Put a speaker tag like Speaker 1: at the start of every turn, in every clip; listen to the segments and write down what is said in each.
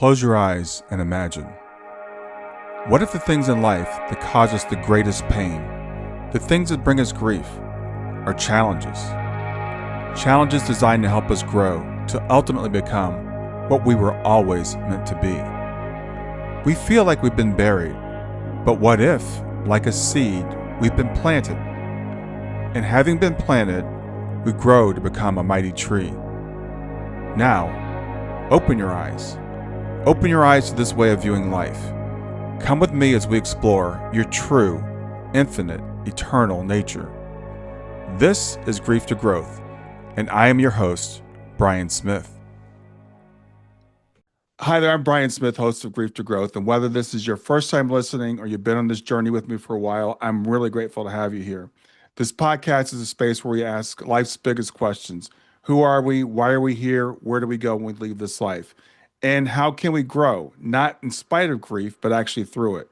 Speaker 1: Close your eyes and imagine. What if the things in life that cause us the greatest pain, the things that bring us grief, are challenges? Challenges designed to help us grow, to ultimately become what we were always meant to be. We feel like we've been buried, but what if, like a seed, we've been planted? And having been planted, we grow to become a mighty tree. Now, open your eyes. Open your eyes to this way of viewing life. Come with me as we explore your true, infinite, eternal nature. This is Grief to Growth, and I am your host, Brian Smith. Hi there, I'm Brian Smith, host of Grief to Growth, and whether this is your first time listening or you've been on this journey with me for a while, I'm really grateful to have you here. This podcast is a space where we ask life's biggest questions. Who are we? Why are we here? Where do we go when we leave this life? And how can we grow, not in spite of grief, but actually through it?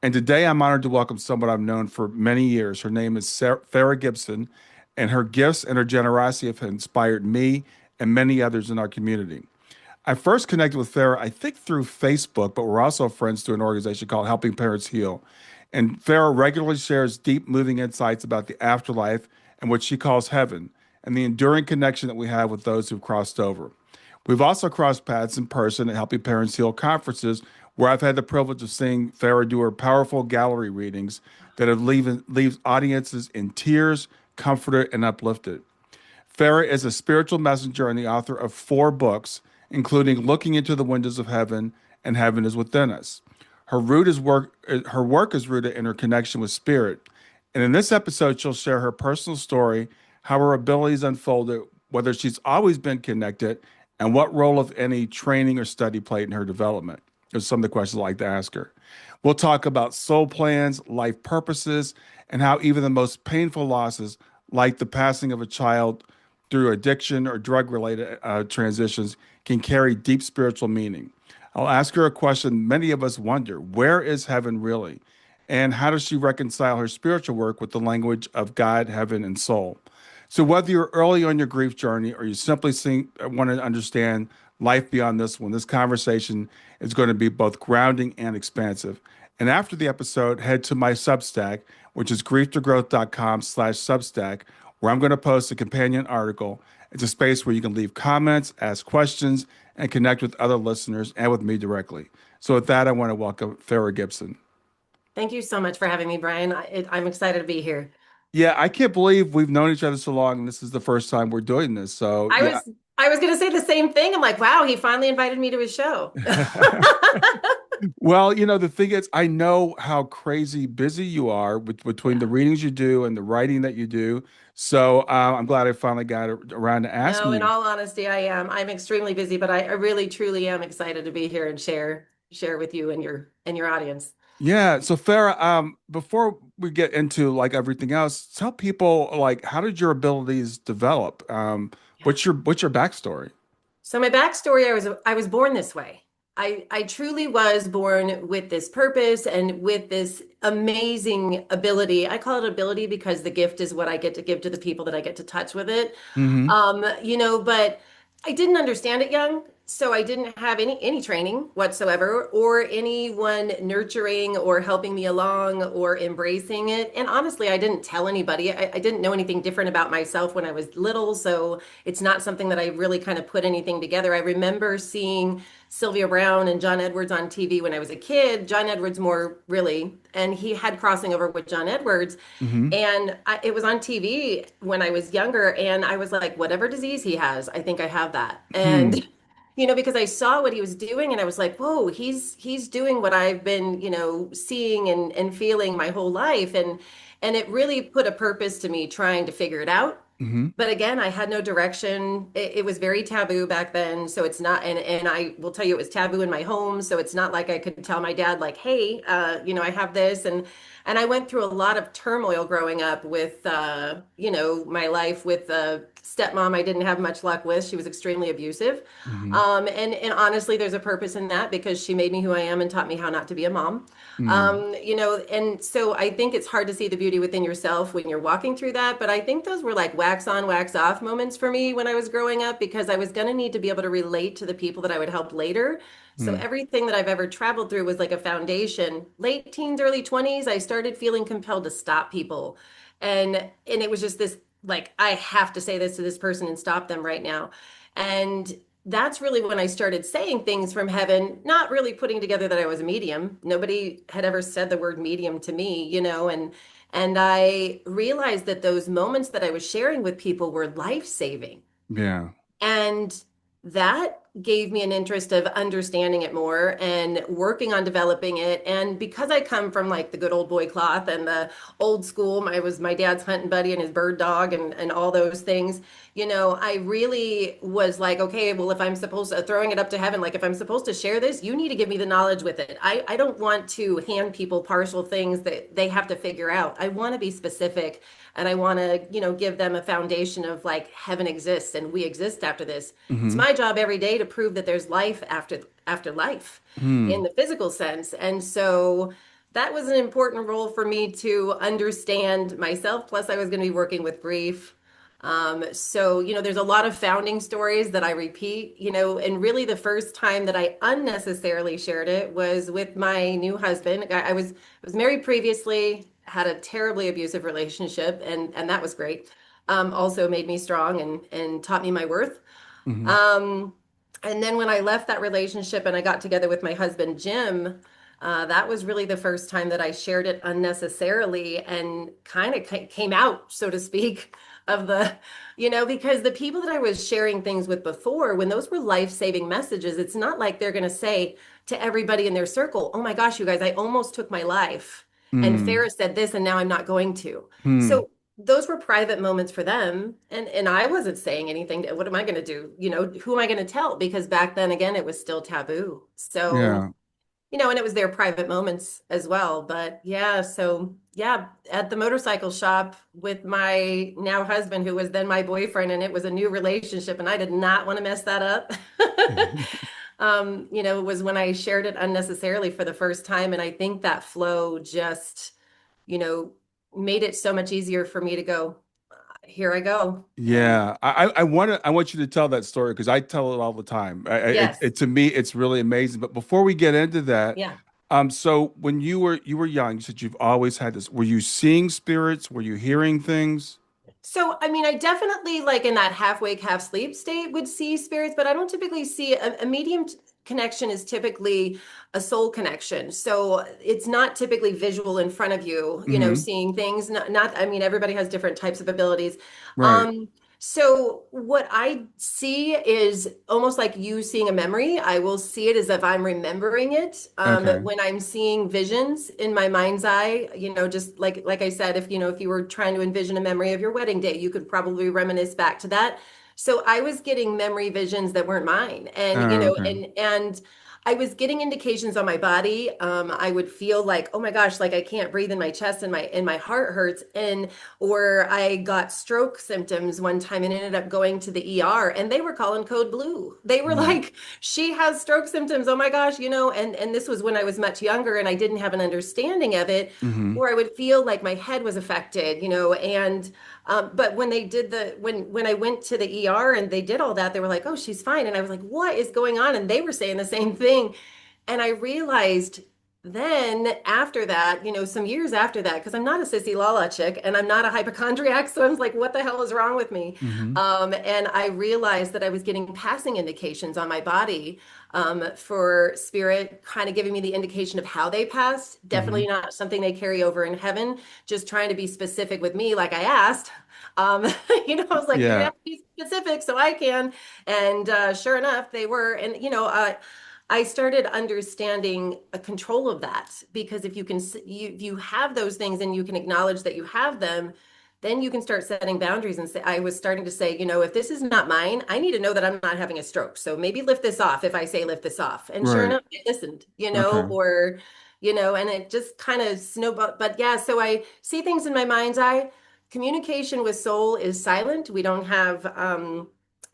Speaker 1: And today I'm honored to welcome someone I've known for many years. Her name is Fara Gibson, and her gifts and her generosity have inspired me and many others in our community. I first connected with Fara, I think through Facebook, but we're also friends through an organization called Helping Parents Heal. And Fara regularly shares deep, moving insights about the afterlife and what she calls heaven, and the enduring connection that we have with those who've crossed over. We've also crossed paths in person at Helping Parents Heal conferences, where I've had the privilege of seeing Fara do her powerful gallery readings that have leaves audiences in tears, comforted, and uplifted. Fara is a spiritual messenger and the author of 4 books, including Looking into the Windows of Heaven and Heaven is Within Us. Her work is rooted in her connection with spirit. And in this episode, she'll share her personal story, how her abilities unfolded, whether she's always been connected, and what role, if any, training or study played in her development. Those are some of the questions I'd like to ask her. We'll talk about soul plans, life purposes, and how even the most painful losses, like the passing of a child through addiction or drug-related transitions, can carry deep spiritual meaning. I'll ask her a question many of us wonder: where is heaven really? And how does she reconcile her spiritual work with the language of God, heaven, and soul? So whether you're early on your grief journey or you simply want to understand life beyond this one, this conversation is going to be both grounding and expansive. And after the episode, head to my Substack, which is grieftogrowth.com/Substack, where I'm going to post a companion article. It's a space where you can leave comments, ask questions, and connect with other listeners and with me directly. So with that, I want to welcome Fara Gibson.
Speaker 2: Thank you so much for having me, Brian. I'm excited to be here.
Speaker 1: Yeah, I can't believe we've known each other so long, and this is the first time we're doing this. So yeah.
Speaker 2: I was going to say the same thing. I'm like, wow, he finally invited me to his show.
Speaker 1: Well, the thing is, I know how crazy busy you are between the readings you do and the writing that you do. So I'm glad I finally got around to asking
Speaker 2: No,
Speaker 1: you.
Speaker 2: in all honesty, I am. I'm extremely busy, but I really, truly am excited to be here and share with you and your audience.
Speaker 1: Yeah. So Farah, before we get into like everything else, tell people like how did your abilities develop? What's your backstory?
Speaker 2: So my backstory, I was born this way. I truly was born with this purpose and with this amazing ability. I call it ability because the gift is what I get to give to the people that I get to touch with it.
Speaker 1: Mm-hmm.
Speaker 2: But I didn't understand it young. So I didn't have any training whatsoever or anyone nurturing or helping me along or embracing it. And honestly, I didn't tell anybody. I didn't know anything different about myself when I was little. So it's not something that I really kind of put anything together. I remember seeing Sylvia Browne and John Edwards on TV when I was a kid. John Edwards more really, and he had crossing over with John Edwards.
Speaker 1: Mm-hmm.
Speaker 2: And it was on TV when I was younger. And I was like, whatever disease he has, I think I have that. And because I saw what he was doing and I was like, whoa, he's doing what I've been, seeing and feeling my whole life. And it really put a purpose to me trying to figure it out.
Speaker 1: Mm-hmm.
Speaker 2: But again, I had no direction. It was very taboo back then. So it's not, and I will tell you, it was taboo in my home. So it's not like I could tell my dad, like, hey, I have this. And I went through a lot of turmoil growing up with, my life with stepmom. I didn't have much luck with. She was extremely abusive.
Speaker 1: Mm-hmm.
Speaker 2: And honestly, there's a purpose in that because she made me who I am and taught me how not to be a mom.
Speaker 1: Mm-hmm.
Speaker 2: And so I think it's hard to see the beauty within yourself when you're walking through that. But I think those were like wax on, wax off moments for me when I was growing up because I was going to need to be able to relate to the people that I would help later. So
Speaker 1: Mm.
Speaker 2: everything that I've ever traveled through was like a foundation. Late teens, early 20s, I started feeling compelled to stop people. And it was just this like I have to say this to this person and stop them right now. And that's really when I started saying things from heaven, not really putting together that I was a medium. Nobody had ever said the word medium to me, and I realized that those moments that I was sharing with people were life-saving.
Speaker 1: Yeah.
Speaker 2: And that gave me an interest of understanding it more and working on developing it. And because I come from like the good old boy cloth and the old school, I was my dad's hunting buddy and his bird dog and all those things, I really was like, okay, well, if I'm supposed to throwing it up to heaven, like if I'm supposed to share this, you need to give me the knowledge with it. I don't want to hand people partial things that they have to figure out. I want to be specific and I want to, give them a foundation of like heaven exists and we exist after this. It's
Speaker 1: Mm-hmm.
Speaker 2: my job every day to prove that there's life after life in
Speaker 1: Mm.
Speaker 2: the physical sense. And so that was an important role for me to understand myself. Plus, I was going to be working with grief. So, there's a lot of founding stories that I repeat, and really the first time that I unnecessarily shared it was with my new husband. I was married previously, had a terribly abusive relationship, and that was great. Also made me strong and taught me my worth.
Speaker 1: Mm-hmm.
Speaker 2: Um, and then when I left that relationship and I got together with my husband, Jim, that was really the first time that I shared it unnecessarily and kind of came out, so to speak, of because the people that I was sharing things with before, when those were life-saving messages, it's not like they're going to say to everybody in their circle, oh my gosh, you guys, I almost took my life. And
Speaker 1: Mm.
Speaker 2: Farah said this, and now I'm not going to.
Speaker 1: Mm.
Speaker 2: So those were private moments for them and I wasn't saying anything. What am I going to do? Who am I going to tell? Because back then again it was still taboo. So
Speaker 1: Yeah.
Speaker 2: and it was their private moments as well. But yeah, so yeah, at the motorcycle shop with my now husband, who was then my boyfriend, and it was a new relationship, and I did not want to mess that up. Was when I shared it unnecessarily for the first time. And I think that flow just, you know, made it so much easier for me to go, here I go. And
Speaker 1: Yeah, I want you to tell that story because I tell it all the time.
Speaker 2: yes,
Speaker 1: To me it's really amazing. But before we get into that,
Speaker 2: yeah.
Speaker 1: so when you were young, you said you've always had this. Were you seeing spirits? Were you hearing things?
Speaker 2: So, I mean, I definitely like in that half wake, half sleep state would see spirits, but I don't typically see a medium connection is typically a soul connection. So it's not typically visual in front of you,
Speaker 1: Mm-hmm.
Speaker 2: seeing things. I mean, everybody has different types of abilities.
Speaker 1: Right.
Speaker 2: Um, so what I see is almost like you seeing a memory. I will see it as if I'm remembering it.
Speaker 1: Okay.
Speaker 2: When I'm seeing visions in my mind's eye, just like I said, if you were trying to envision a memory of your wedding day, you could probably reminisce back to that. So I was getting memory visions that weren't mine, and
Speaker 1: Okay.
Speaker 2: and I was getting indications on my body. I would feel like, oh my gosh, like I can't breathe in my chest and my heart hurts, and or I got stroke symptoms one time and ended up going to the ER, and they were calling code blue. They were
Speaker 1: Mm.
Speaker 2: like, she has stroke symptoms. Oh my gosh, and this was when I was much younger and I didn't have an understanding of it,
Speaker 1: Mm-hmm.
Speaker 2: or I would feel like my head was affected, and but when they did when I went to the ER and they did all that, they were like, "Oh, she's fine." And I was like, "What is going on?" And they were saying the same thing. And I realized then after that, some years after that, because I'm not a sissy lala chick and I'm not a hypochondriac, so I was like, "What the hell is wrong with me?"
Speaker 1: Mm-hmm.
Speaker 2: And I realized that I was getting passing indications on my body for spirit, kind of giving me the indication of how they passed.
Speaker 1: Mm-hmm.
Speaker 2: Definitely not something they carry over in heaven, just trying to be specific with me, like I asked. Um, I was like, you
Speaker 1: Yeah.
Speaker 2: have to be specific so I can. And sure enough, they were. And, I started understanding a control of that because if you have those things and you can acknowledge that you have them, then you can start setting boundaries and say, I was starting to say, if this is not mine, I need to know that I'm not having a stroke. So maybe lift this off if I say lift this off. And sure
Speaker 1: Right.
Speaker 2: enough, they listened,
Speaker 1: Okay.
Speaker 2: and it just kind of snowballed. But yeah, so I see things in my mind's eye. Communication with soul is silent. We don't have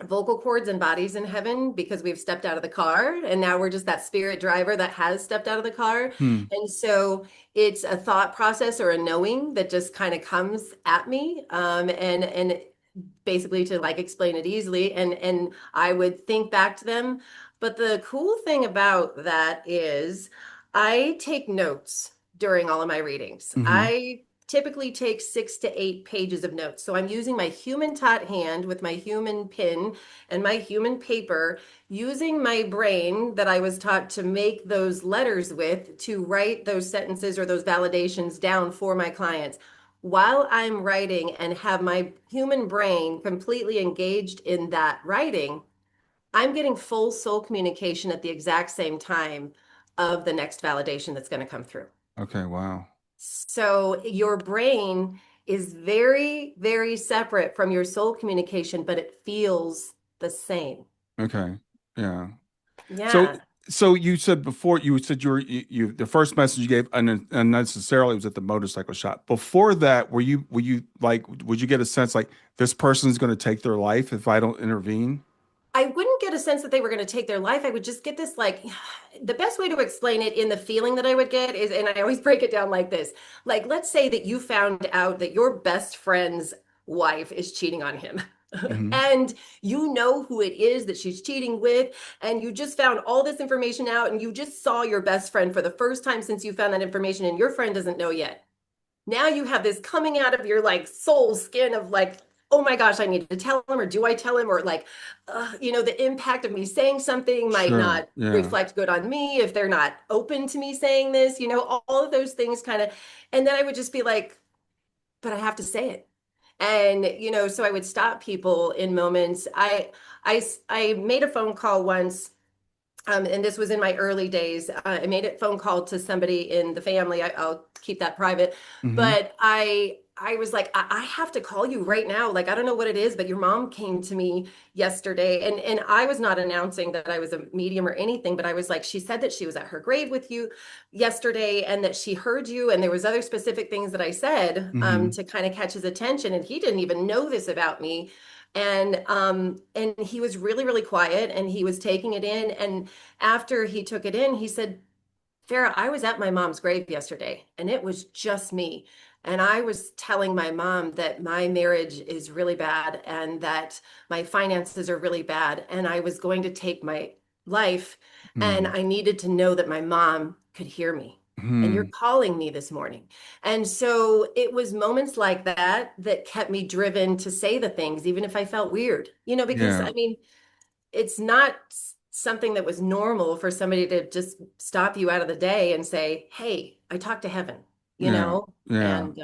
Speaker 2: vocal cords and bodies in heaven because we've stepped out of the car and now we're just that spirit driver that has stepped out of the car.
Speaker 1: Hmm.
Speaker 2: And so it's a thought process or a knowing that just kind of comes at me. And basically to like explain it easily, and I would think back to them. But the cool thing about that is I take notes during all of my readings.
Speaker 1: Hmm.
Speaker 2: I typically take 6 to 8 pages of notes. So I'm using my human taught hand with my human pen and my human paper, using my brain that I was taught to make those letters with to write those sentences or those validations down for my clients while I'm writing and have my human brain completely engaged in that writing. I'm getting full soul communication at the exact same time of the next validation that's going to come through.
Speaker 1: Okay, wow.
Speaker 2: So your brain is very, very separate from your soul communication, but it feels the same.
Speaker 1: Okay. Yeah. So
Speaker 2: Yeah.
Speaker 1: so you said before you said you the first message you gave unnecessarily was at the motorcycle shop. Before that, were you like would you get a sense like this person's going to take their life if I don't intervene?
Speaker 2: I wouldn't get a sense that they were going to take their life. I would just get this like the best way to explain it in the feeling that I would get is, and I always break it down like this. Like, let's say that you found out that your best friend's wife is cheating on him.
Speaker 1: Hmm.
Speaker 2: And you know who it is that she's cheating with, and you just found all this information out, and you just saw your best friend for the first time since you found that information, and your friend doesn't know yet. Now you have this coming out of your like soul skin of like, oh my gosh, I need to tell him, or do I tell him, or like, the impact of me saying something might
Speaker 1: Sure.
Speaker 2: not
Speaker 1: Yeah.
Speaker 2: reflect good on me if they're not open to me saying this, all of those things kind of. And then I would just be like, but I have to say it. And so I would stop people in moments. I made a phone call once, and this was in my early days. I made a phone call to somebody in the family. I'll keep that private,
Speaker 1: Hmm.
Speaker 2: but I was like, I have to call you right now. Like, I don't know what it is, but your mom came to me yesterday, and I was not announcing that I was a medium or anything, but I was like, she said that she was at her grave with you yesterday, and that she heard you, and there was other specific things that I said
Speaker 1: Hmm.
Speaker 2: to kind of catch his attention, and he didn't even know this about me. And he was really, really quiet, and he was taking it in. And after he took it in, he said, Farah, I was at my mom's grave yesterday and it was just me. And I was telling my mom that my marriage is really bad and that my finances are really bad. And I was going to take my life. And
Speaker 1: Hmm.
Speaker 2: I needed to know that my mom could hear me. And you're
Speaker 1: Hmm.
Speaker 2: calling me this morning. And so it was moments like that that kept me driven to say the things, even if I felt weird, because
Speaker 1: Yeah.
Speaker 2: I mean, it's not something that was normal for somebody to just stop you out of the day and say, "Hey, I talked to heaven,"
Speaker 1: Yeah. Yeah.
Speaker 2: and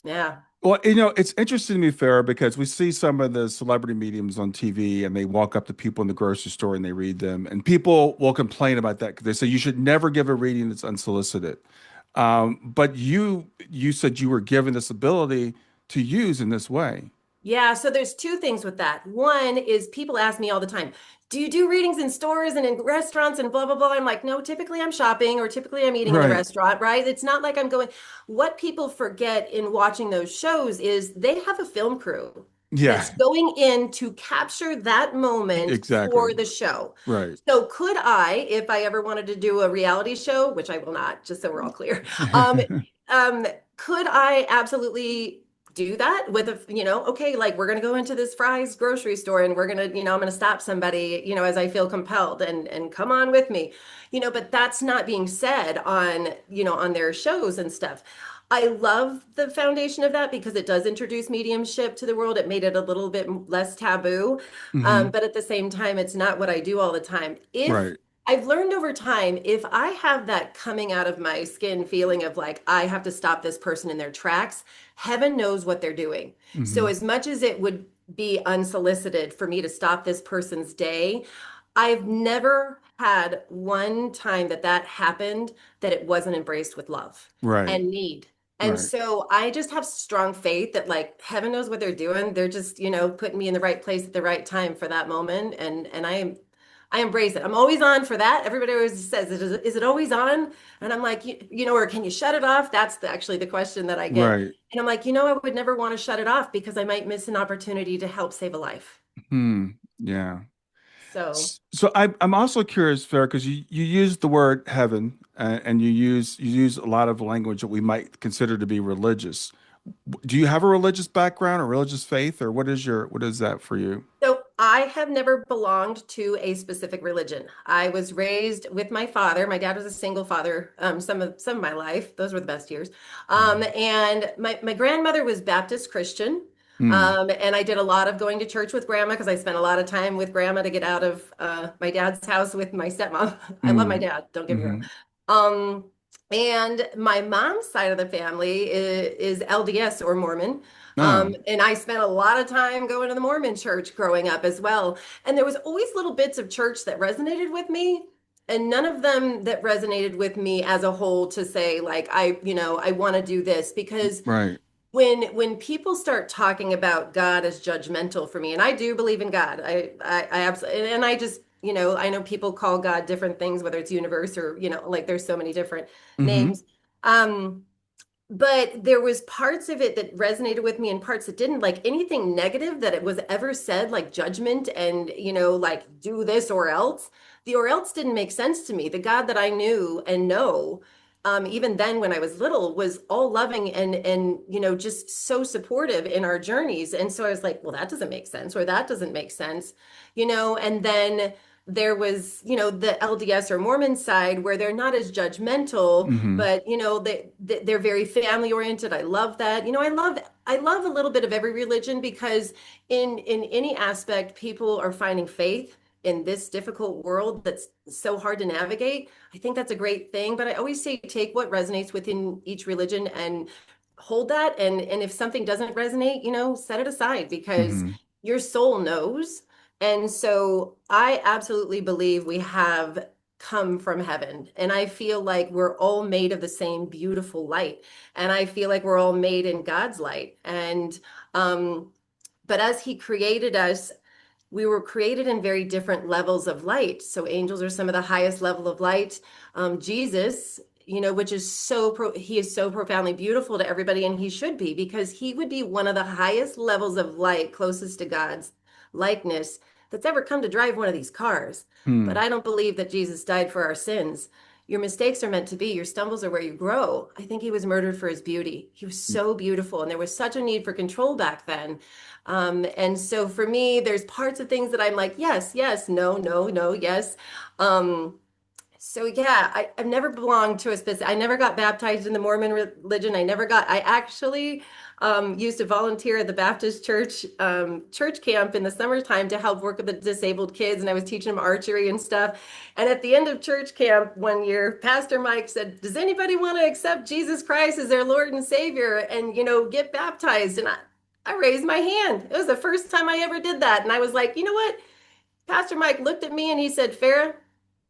Speaker 2: yeah,
Speaker 1: Well, it's interesting to me, Farah, because we see some of the celebrity mediums on TV and they walk up to people in the grocery store and they read them. And people will complain about that because they say you should never give a reading that's unsolicited. But you said you were given this ability to use in this way.
Speaker 2: yeah. So there's two things with that. One is people ask me all the time, "Do you do readings in stores and in restaurants and blah blah blah?" I'm like, "No, typically I'm shopping or typically I'm eating in a
Speaker 1: Right.
Speaker 2: restaurant, right? It's not like I'm going." What people forget in watching those shows is they have a film crew
Speaker 1: Yeah,
Speaker 2: that's going in to capture that moment
Speaker 1: exactly.
Speaker 2: for the show.
Speaker 1: Right.
Speaker 2: So could I, if I ever wanted to do a reality show, which I will not, just so we're all clear, um, um, could I absolutely do that with okay, like we're gonna go into this Fry's grocery store and we're gonna, I'm gonna stop somebody, as I feel compelled and come on with me, but that's not being said on their shows and stuff. I love the foundation of that because it does introduce mediumship to the world. It made it a little bit less taboo.
Speaker 1: Hmm.
Speaker 2: But at the same time, it's not what I do all the time. If
Speaker 1: Right.
Speaker 2: I've learned over time, if I have that coming out of my skin feeling of like, I have to stop this person in their tracks, heaven knows what they're doing. So,
Speaker 1: Hmm.
Speaker 2: as much as it would be unsolicited for me to stop this person's day, I've never had one time that that happened that it wasn't embraced with love
Speaker 1: Right.
Speaker 2: and need. And
Speaker 1: Right.
Speaker 2: so I just have strong faith that like heaven knows what they're doing. They're just, putting me in the right place at the right time for that moment. And I embrace it. I'm always on for that. Everybody always says, is it always on? And I'm like, or can you shut it off? That's actually the question that I get.
Speaker 1: Right.
Speaker 2: And I'm like, I would never want to shut it off because I might miss an opportunity to help save a life.
Speaker 1: Hmm. Yeah.
Speaker 2: So
Speaker 1: So I'm also curious, Farah, because you use the word heaven and you use a lot of language that we might consider to be religious. Do you have a religious background or religious faith, or what is that for you?
Speaker 2: So I have never belonged to a specific religion. I was raised with my father. My dad was a single father, some of my life. Those were the best years.
Speaker 1: Mm.
Speaker 2: And my grandmother was Baptist Christian.
Speaker 1: Mm.
Speaker 2: And I did a lot of going to church with grandma because I spent a lot of time with grandma to get out of my dad's house with my stepmom. I love my
Speaker 1: Mm.
Speaker 2: dad, don't get me wrong.
Speaker 1: Hmm.
Speaker 2: Um, and my mom's side of the family is LDS or Mormon.
Speaker 1: Oh,
Speaker 2: And I spent a lot of time going to the Mormon church growing up as well. And there was always little bits of church that resonated with me, and none of them that resonated with me as a whole to say, like, I want to do this because
Speaker 1: right.
Speaker 2: when people start talking about God as judgmental for me, and I do believe in God, I absolutely, and I just, I know people call God different things, whether it's universe or, like there's so many different
Speaker 1: Hmm.
Speaker 2: names. Um, but there was parts of it that resonated with me and parts that didn't, like anything negative that it was ever said, like judgment and, like do this or else. The or else didn't make sense to me. The God that I knew and know, even then when I was little, was all loving and just so supportive in our journeys. And so I was like, well, that doesn't make sense, or that doesn't make sense, and then there was, the LDS or Mormon side where they're not as judgmental,
Speaker 1: Hmm.
Speaker 2: but they're very family oriented. I love that. I love a little bit of every religion because in any aspect, people are finding faith in this difficult world that's so hard to navigate. I think that's a great thing. But I always say take what resonates within each religion and hold that. And if something doesn't resonate, set it aside because
Speaker 1: Hmm.
Speaker 2: your soul knows. And so I absolutely believe we have come from heaven. And I feel like we're all made of the same beautiful light. And I feel like we're all made in God's light. Um, but as He created us, we were created in very different levels of light. So angels are some of the highest level of light. Jesus, which is he is so profoundly beautiful to everybody, and he should be because he would be one of the highest levels of light, closest to God's likeness that's ever come to drive one of these cars. But
Speaker 1: Hmm.
Speaker 2: I don't believe that Jesus died for our sins. Your mistakes are meant to be. Your stumbles are where you grow. I think he was murdered for his beauty. He was so beautiful, and there was such a need for control back then. And so for me, there's parts of things that I'm like, yes, yes, no, no, no, yes. Um, so yeah, I've never belonged to a specific. I never got baptized in the Mormon religion. I actually used to volunteer at the Baptist church church camp in the summertime to help work with the disabled kids, and I was teaching them archery and stuff. And at the end of church camp one year, Pastor Mike said, "Does anybody want to accept Jesus Christ as their Lord and Savior and get baptized?" And I raised my hand. It was the first time I ever did that, and I was like, you know what? Pastor Mike looked at me and he said, Farah,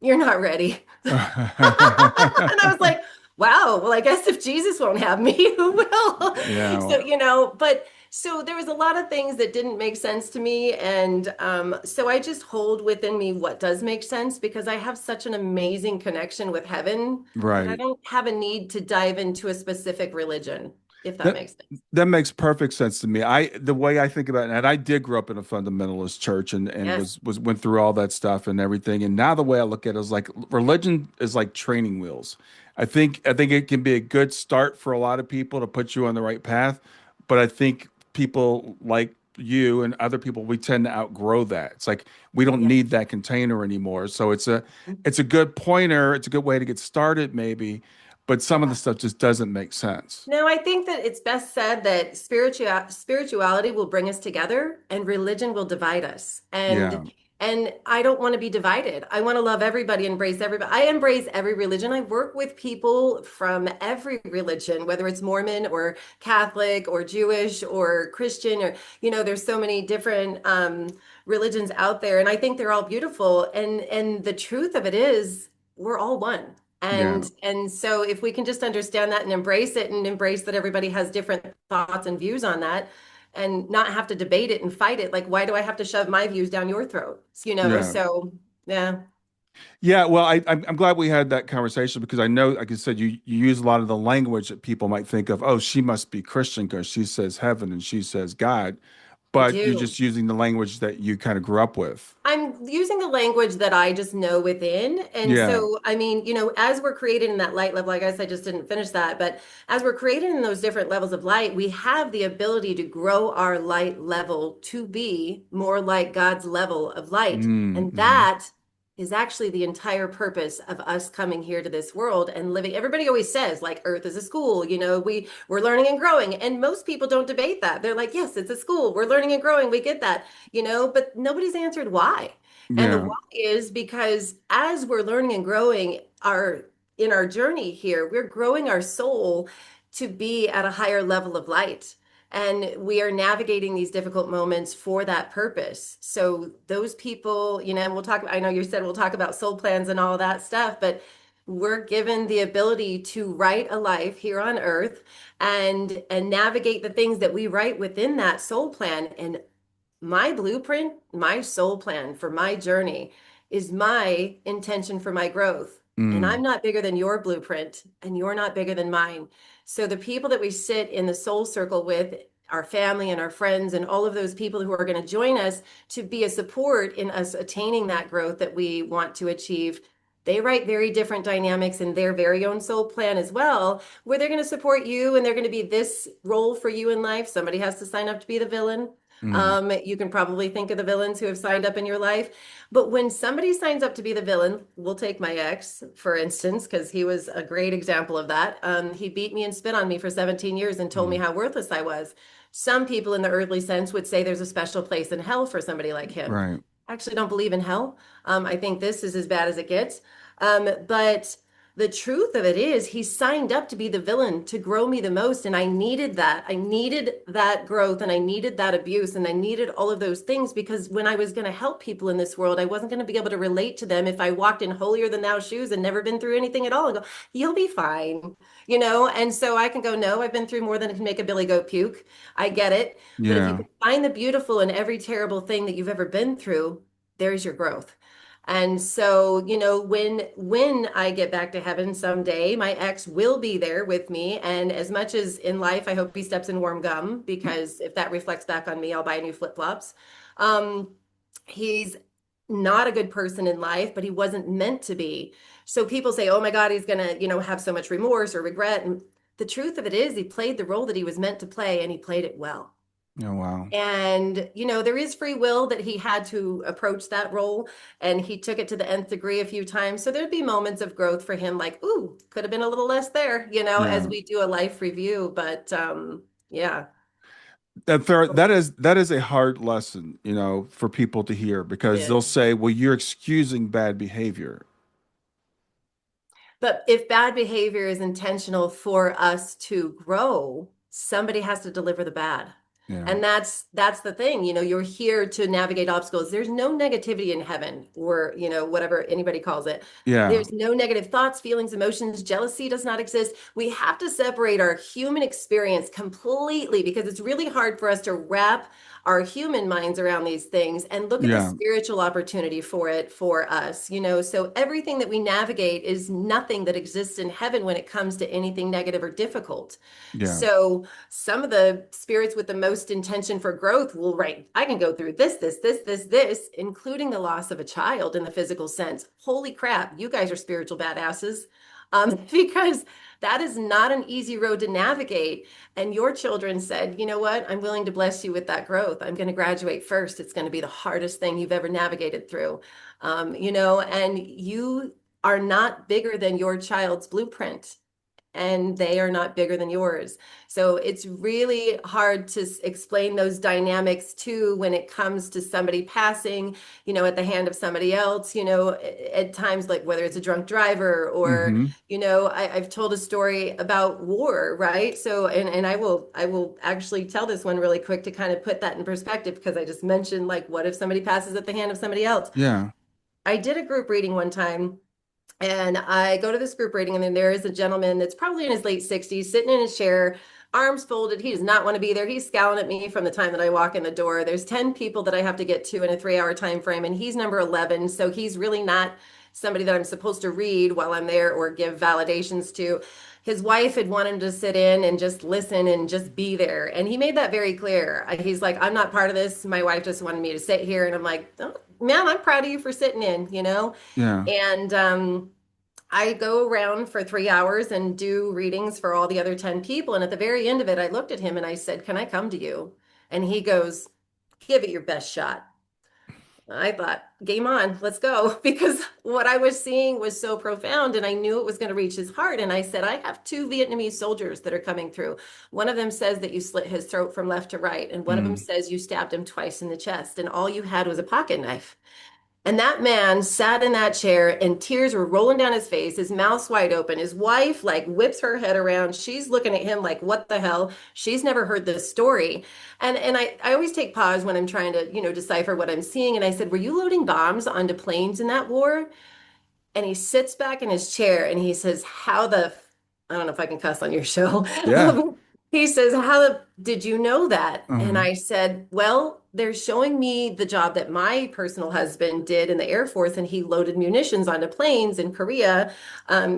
Speaker 2: you're not ready. And I was like, wow, well, I guess if Jesus won't have me, who will?
Speaker 1: Yeah.
Speaker 2: So,
Speaker 1: Well,
Speaker 2: but so there was a lot of things that didn't make sense to me. And so I just hold within me what does make sense because I have such an amazing connection with heaven that I
Speaker 1: right.
Speaker 2: don't have a need to dive into a specific religion, if that
Speaker 1: That
Speaker 2: makes sense.
Speaker 1: that makes perfect sense to me. The way I think about it, and I did grow up in a fundamentalist church and
Speaker 2: Yes.
Speaker 1: was went through all that stuff and everything. And now the way I look at it is like religion is like training wheels. I think it can be a good start for a lot of people to put you on the right path, but I think people like you and other people we tend to outgrow that. It's like we don't
Speaker 2: Yeah.
Speaker 1: need that container anymore. So it's a good pointer, it's a good way to get started maybe, but some of the
Speaker 2: Yeah.
Speaker 1: stuff just doesn't make sense.
Speaker 2: No, I think that it's best said that spirituality will bring us together and religion will divide us.
Speaker 1: Yeah.
Speaker 2: And I don't want to be divided. I want to love everybody, embrace everybody. I embrace every religion. I work with people from every religion, whether it's Mormon or Catholic or Jewish or Christian or there's so many different religions out there, and I think they're all beautiful. And the truth of it is, we're all one.
Speaker 1: Yeah.
Speaker 2: And so if we can just understand that and embrace it and embrace that everybody has different thoughts and views on that and not have to debate it and fight it, like why do I have to shove my views down your throat?
Speaker 1: Yeah.
Speaker 2: So yeah.
Speaker 1: Yeah. Well, I'm glad we had that conversation because I know, like I said, you use a lot of the language that people might think of. Oh, she must be Christian because she says heaven and she says God.
Speaker 2: I
Speaker 1: but you're
Speaker 2: do.
Speaker 1: just using the language that you kind of grew up with.
Speaker 2: I'm using the language that I just know within. And
Speaker 1: Yeah.
Speaker 2: so, I mean, as we're created in that light level, I guess I just didn't finish that, but as we're created in those different levels of light, we have the ability to grow our light level to be more like God's level of light. And
Speaker 1: Mm-hmm.
Speaker 2: that is actually the entire purpose of us coming here to this world and living. Everybody always says, like, Earth is a school, we're learning and growing. And most people don't debate that. They're like, yes, it's a school. We're learning and growing. We get that, but nobody's answered why. And the
Speaker 1: Yeah.
Speaker 2: why is because as we're learning and growing in our journey here, we're growing our soul to be at a higher level of light. And we are navigating these difficult moments for that purpose. So those people, and I know you said we'll talk about soul plans and all that stuff, but we're given the ability to write a life here on earth and navigate the things that we write within that soul plan. And my blueprint, my soul plan for my journey is my intention for my growth. And I'm
Speaker 1: Mm.
Speaker 2: not bigger than your blueprint, and you're not bigger than mine. So the people that we sit in the soul circle with, our family and our friends, and all of those people who are going to join us to be a support in us attaining that growth that we want to achieve, they write very different dynamics in their very own soul plan as well, where they're going to support you and they're going to be this role for you in life. Somebody has to sign up to be the villain.
Speaker 1: Mm.
Speaker 2: You can probably think of the villains who have signed up in your life. But when somebody signs up to be the villain, we'll take my ex, for instance, because he was a great example of that. He beat me and spit on me for 17 years and told me
Speaker 1: Mm.
Speaker 2: how worthless I was. Some people in the earthly sense would say there's a special place in hell for somebody like him.
Speaker 1: Right.
Speaker 2: I actually don't believe in hell. I think this is as bad as it gets. But the truth of it is, he signed up to be the villain to grow me the most. And I needed that. I needed that growth and I needed that abuse and I needed all of those things because when I was going to help people in this world, I wasn't going to be able to relate to them if I walked in holier than thou shoes and never been through anything at all and go, you'll be fine, And so I can go, no, I've been through more than can make a billy goat puke. I get it. But if you
Speaker 1: Yeah.
Speaker 2: can find the beautiful in every terrible thing that you've ever been through, there's your growth. And so, when I get back to heaven someday, my ex will be there with me. And as much as in life, I hope he steps in warm gum because if that reflects back on me, I'll buy new flip-flops. Um, he's not a good person in life, but he wasn't meant to be. So people say, "Oh my God, he's gonna, have so much remorse or regret." And the truth of it is, he played the role that he was meant to play, and he played it well.
Speaker 1: Oh, wow.
Speaker 2: And, there is free will that he had to approach that role, and he took it to the nth degree a few times. So there'd be moments of growth for him, like, ooh, could have been a little less there, as
Speaker 1: Yeah.
Speaker 2: we do a life review. But yeah,
Speaker 1: That is a hard lesson, for people to hear
Speaker 2: it
Speaker 1: because they'll
Speaker 2: is.
Speaker 1: say, "Well, you're excusing bad behavior."
Speaker 2: But if bad behavior is intentional for us to grow, somebody has to deliver the bad.
Speaker 1: Yeah.
Speaker 2: And that's the thing, you're here to navigate obstacles. There's no negativity in heaven or, whatever anybody calls it.
Speaker 1: Yeah.
Speaker 2: There's no negative thoughts, feelings, emotions. Jealousy does not exist. We have to separate our human experience completely because it's really hard for us to wrap our human minds around these things and look at the
Speaker 1: Yeah.
Speaker 2: spiritual opportunity for it for us, so everything that we navigate is nothing that exists in heaven when it comes to anything negative or difficult.
Speaker 1: Yeah.
Speaker 2: So some of the spirits with the most intention for growth will write, I can go through this, including the loss of a child in the physical sense. Holy crap, you guys are spiritual badasses. Because that is not an easy road to navigate. And your children said, you know what? I'm willing to bless you with that growth. I'm going to graduate first. It's going to be the hardest thing you've ever navigated through. And you are not bigger than your child's blueprint and they are not bigger than yours. So it's really hard to explain those dynamics too when it comes to somebody passing, at the hand of somebody else, at times like whether it's a drunk driver or,
Speaker 1: Mm-hmm.
Speaker 2: I've told a story about war, right? So, and I will actually tell this one really quick to kind of put that in perspective because I just mentioned like, what if somebody passes at the hand of somebody else?
Speaker 1: Yeah.
Speaker 2: I did a group reading one time and I go to this group reading, and then there is a gentleman that's probably in his late 60s, sitting in his chair, arms folded. He does not want to be there. He's scowling at me from the time that I walk in the door. There's 10 people that I have to get to in a 3-hour time frame, and he's number 11. So he's really not somebody that I'm supposed to read while I'm there or give validations to. His wife had wanted him to sit in and just listen and just be there. And he made that very clear. He's like, I'm not part of this. My wife just wanted me to sit here. And I'm like, oh, man, I'm proud of you for sitting in, you know?
Speaker 1: Yeah.
Speaker 2: And I go around for 3 hours and do readings for all the other 10 people. And at the very end of it, I looked at him and I said, can I come to you? And he goes, give it your best shot. I thought, game on, let's go. Because what I was seeing was so profound and I knew it was going to reach his heart. And I said, I have two Vietnamese soldiers that are coming through. One of them says that you slit his throat from left to right, and one of them
Speaker 1: Mm.
Speaker 2: says you stabbed him twice in the chest, and all you had was a pocket knife. And that man sat in that chair and tears were rolling down his face, his mouth's wide open. His wife like whips her head around. She's looking at him like, what the hell? She's never heard this story. And I always take pause when I'm trying to, decipher what I'm seeing. And I said, were you loading bombs onto planes in that war? And he sits back in his chair and he says, I don't know if I can cuss on your show.
Speaker 1: Yeah.
Speaker 2: He says, did you know that? And
Speaker 1: Uh-huh.
Speaker 2: I said, well, they're showing me the job that my personal husband did in the Air Force, and he loaded munitions onto planes in Korea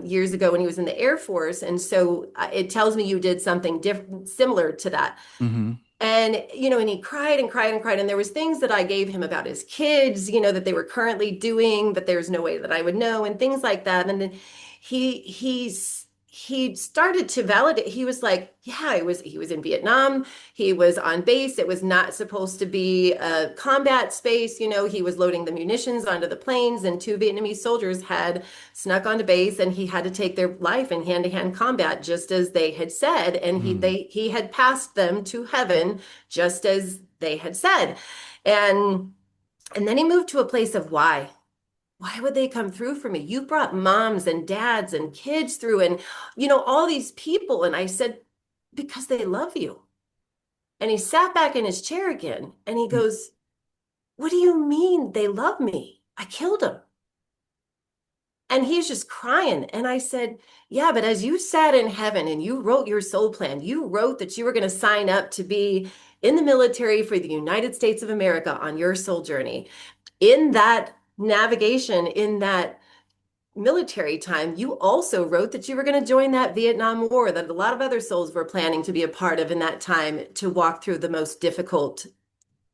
Speaker 2: years ago when he was in the Air Force. And so it tells me you did something different, similar to that.
Speaker 1: Mm-hmm.
Speaker 2: And he cried and cried and cried. And there was things that I gave him about his kids, that they were currently doing, but there's no way that I would know, and things like that. And then he started to validate. He was like, yeah, he was in Vietnam. He was on base. It was not supposed to be a combat space. He was loading the munitions onto the planes, and two Vietnamese soldiers had snuck onto base, and he had to take their life in hand-to-hand combat, just as they had said. And
Speaker 1: Mm.
Speaker 2: he had passed them to heaven, just as they had said. And then he moved to a place of why. Why would they come through for me? You brought moms and dads and kids through, and all these people. And I said, because they love you. And he sat back in his chair again and he goes, what do you mean they love me? I killed them. And he's just crying. And I said, yeah, but as you sat in heaven and you wrote your soul plan, you wrote that you were going to sign up to be in the military for the United States of America on your soul journey. In that navigation, in that military time, you also wrote that you were going to join that Vietnam War that a lot of other souls were planning to be a part of in that time, to walk through the most difficult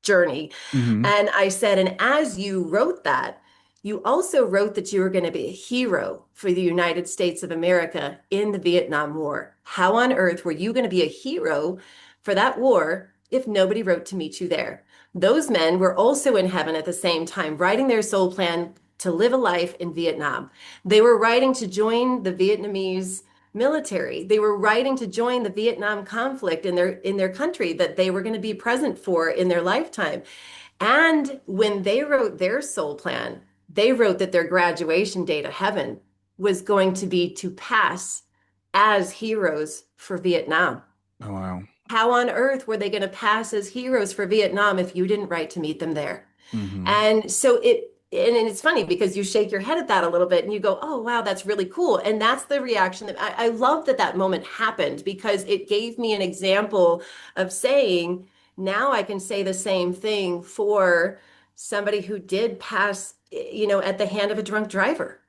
Speaker 2: journey.
Speaker 1: Mm-hmm.
Speaker 2: And I said, and as you wrote that, you also wrote that you were going to be a hero for the United States of America in the Vietnam War. How on earth were you going to be a hero for that war if nobody wrote to meet you there? Those men were also in heaven at the same time, writing their soul plan to live a life in Vietnam. They were writing to join the Vietnamese military. They were writing to join the Vietnam conflict in their country that they were going to be present for in their lifetime. And when they wrote their soul plan, they wrote that their graduation day to heaven was going to be to pass as heroes for Vietnam.
Speaker 1: Oh, wow.
Speaker 2: How on earth were they going to pass as heroes for Vietnam if you didn't write to meet them there?
Speaker 1: Mm-hmm.
Speaker 2: And so it's funny because you shake your head at that a little bit and you go, oh, wow, that's really cool. And that's the reaction that I love that moment happened, because it gave me an example of saying, now I can say the same thing for somebody who did pass, at the hand of a drunk driver,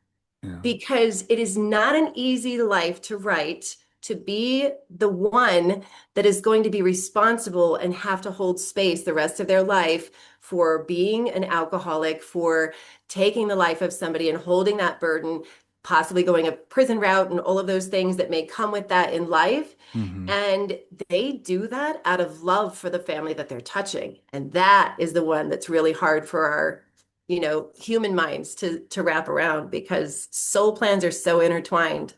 Speaker 1: Yeah.
Speaker 2: because it is not an easy life to write, to be the one that is going to be responsible and have to hold space the rest of their life for being an alcoholic, for taking the life of somebody and holding that burden, possibly going a prison route and all of those things that may come with that in life.
Speaker 1: Mm-hmm.
Speaker 2: And they do that out of love for the family that they're touching. And that is the one that's really hard for our human minds to wrap around, because soul plans are so intertwined.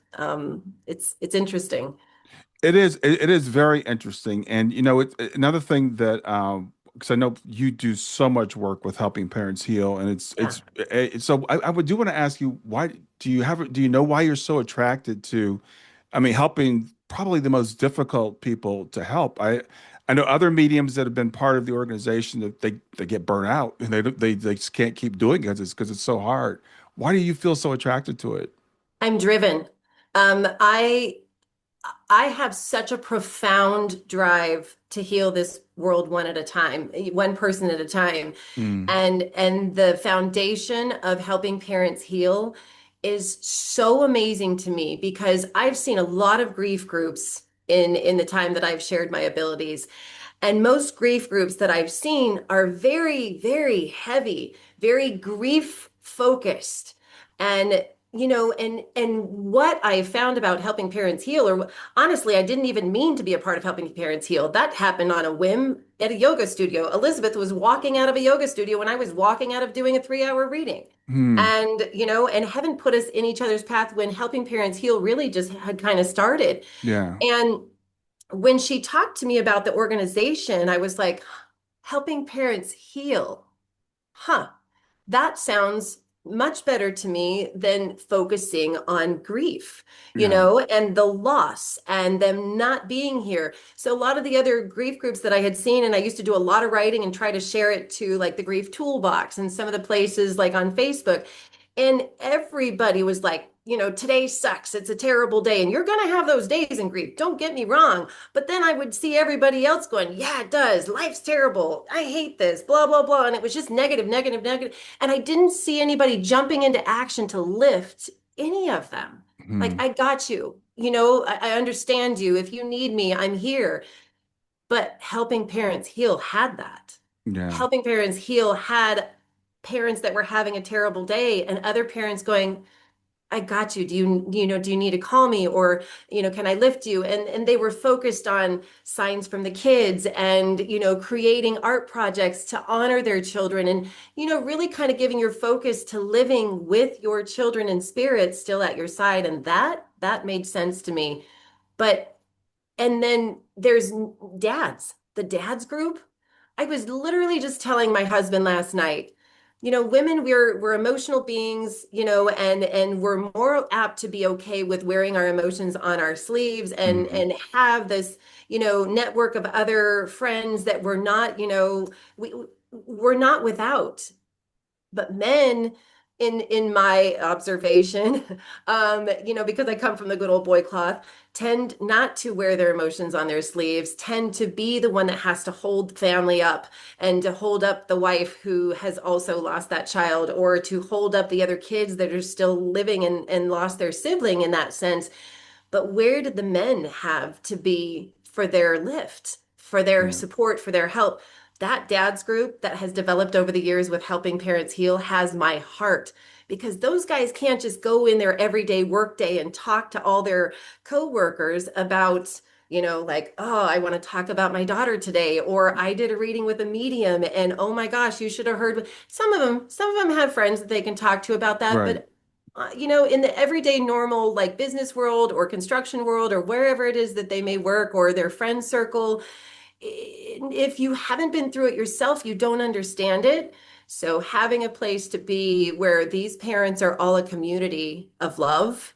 Speaker 2: It's interesting.
Speaker 1: It is. It is very interesting, and another thing that because I know you do so much work with helping parents heal, and
Speaker 2: Yeah.
Speaker 1: so I would do want to ask you, why do you know why you're so attracted to, I mean, helping probably the most difficult people to help. I know other mediums that have been part of the organization that they get burnt out and they just can't keep doing it because it's so hard. Why do you feel so attracted to it?
Speaker 2: I'm driven. I I have such a profound drive to heal this world one at a time, one person at a time.
Speaker 1: Mm,
Speaker 2: And the foundation of helping parents heal is so amazing to me because I've seen a lot of grief groups in the time that I've shared my abilities. And most grief groups that I've seen are very, very heavy, very grief focused. And and what I found about helping parents heal, or honestly, I didn't even mean to be a part of helping parents heal. That happened on a whim at a yoga studio. Elizabeth was walking out of a yoga studio when I was walking out of doing a 3-hour reading.
Speaker 1: mm,
Speaker 2: And heaven put us in each other's path when helping parents heal really just had kind of started.
Speaker 1: yeah,
Speaker 2: And when she talked to me about the organization, I was like, helping parents heal. Huh, that sounds much better to me than focusing on grief,
Speaker 1: yeah,
Speaker 2: and the loss and them not being here. So a lot of the other grief groups that I had seen, and I used to do a lot of writing and try to share it to like the grief toolbox and some of the places like on Facebook. And everybody was like, today sucks. It's a terrible day. And you're going to have those days in grief. Don't get me wrong. But then I would see everybody else going, yeah, it does. Life's terrible. I hate this, blah, blah, blah. And it was just negative, negative, negative. And I didn't see anybody jumping into action to lift any of them. Like,
Speaker 1: mm,
Speaker 2: I got you. I understand you. If you need me, I'm here. But helping parents heal had that.
Speaker 1: yeah,
Speaker 2: Helping parents heal had parents that were having a terrible day and other parents going, I got you. Do you need to call me or, can I lift you? And they were focused on signs from the kids and, creating art projects to honor their children and, really kind of giving your focus to living with your children and spirit still at your side. And that made sense to me. But and then there's dads, the dads group. I was literally just telling my husband last night, women, we're emotional beings, and we're more apt to be okay with wearing our emotions on our sleeves and
Speaker 1: mm,
Speaker 2: have this, network of other friends that we're not, we're not without. But men, in my observation, because I come from the good old boy cloth, tend not to wear their emotions on their sleeves, tend to be the one that has to hold family up and to hold up the wife who has also lost that child, or to hold up the other kids that are still living and lost their sibling in that sense. But where did the men have to be for their lift, for their
Speaker 1: yeah,
Speaker 2: support, for their help? That dad's group that has developed over the years with helping parents heal has my heart because those guys can't just go in their everyday workday and talk to all their coworkers about, like, oh, I want to talk about my daughter today, or I did a reading with a medium, and oh my gosh, you should have heard. Some of them have friends that they can talk to about that,
Speaker 1: right,
Speaker 2: but in the everyday normal like business world or construction world or wherever it is that they may work or their friend circle, if you haven't been through it yourself, you don't understand it. So having a place to be where these parents are all a community of love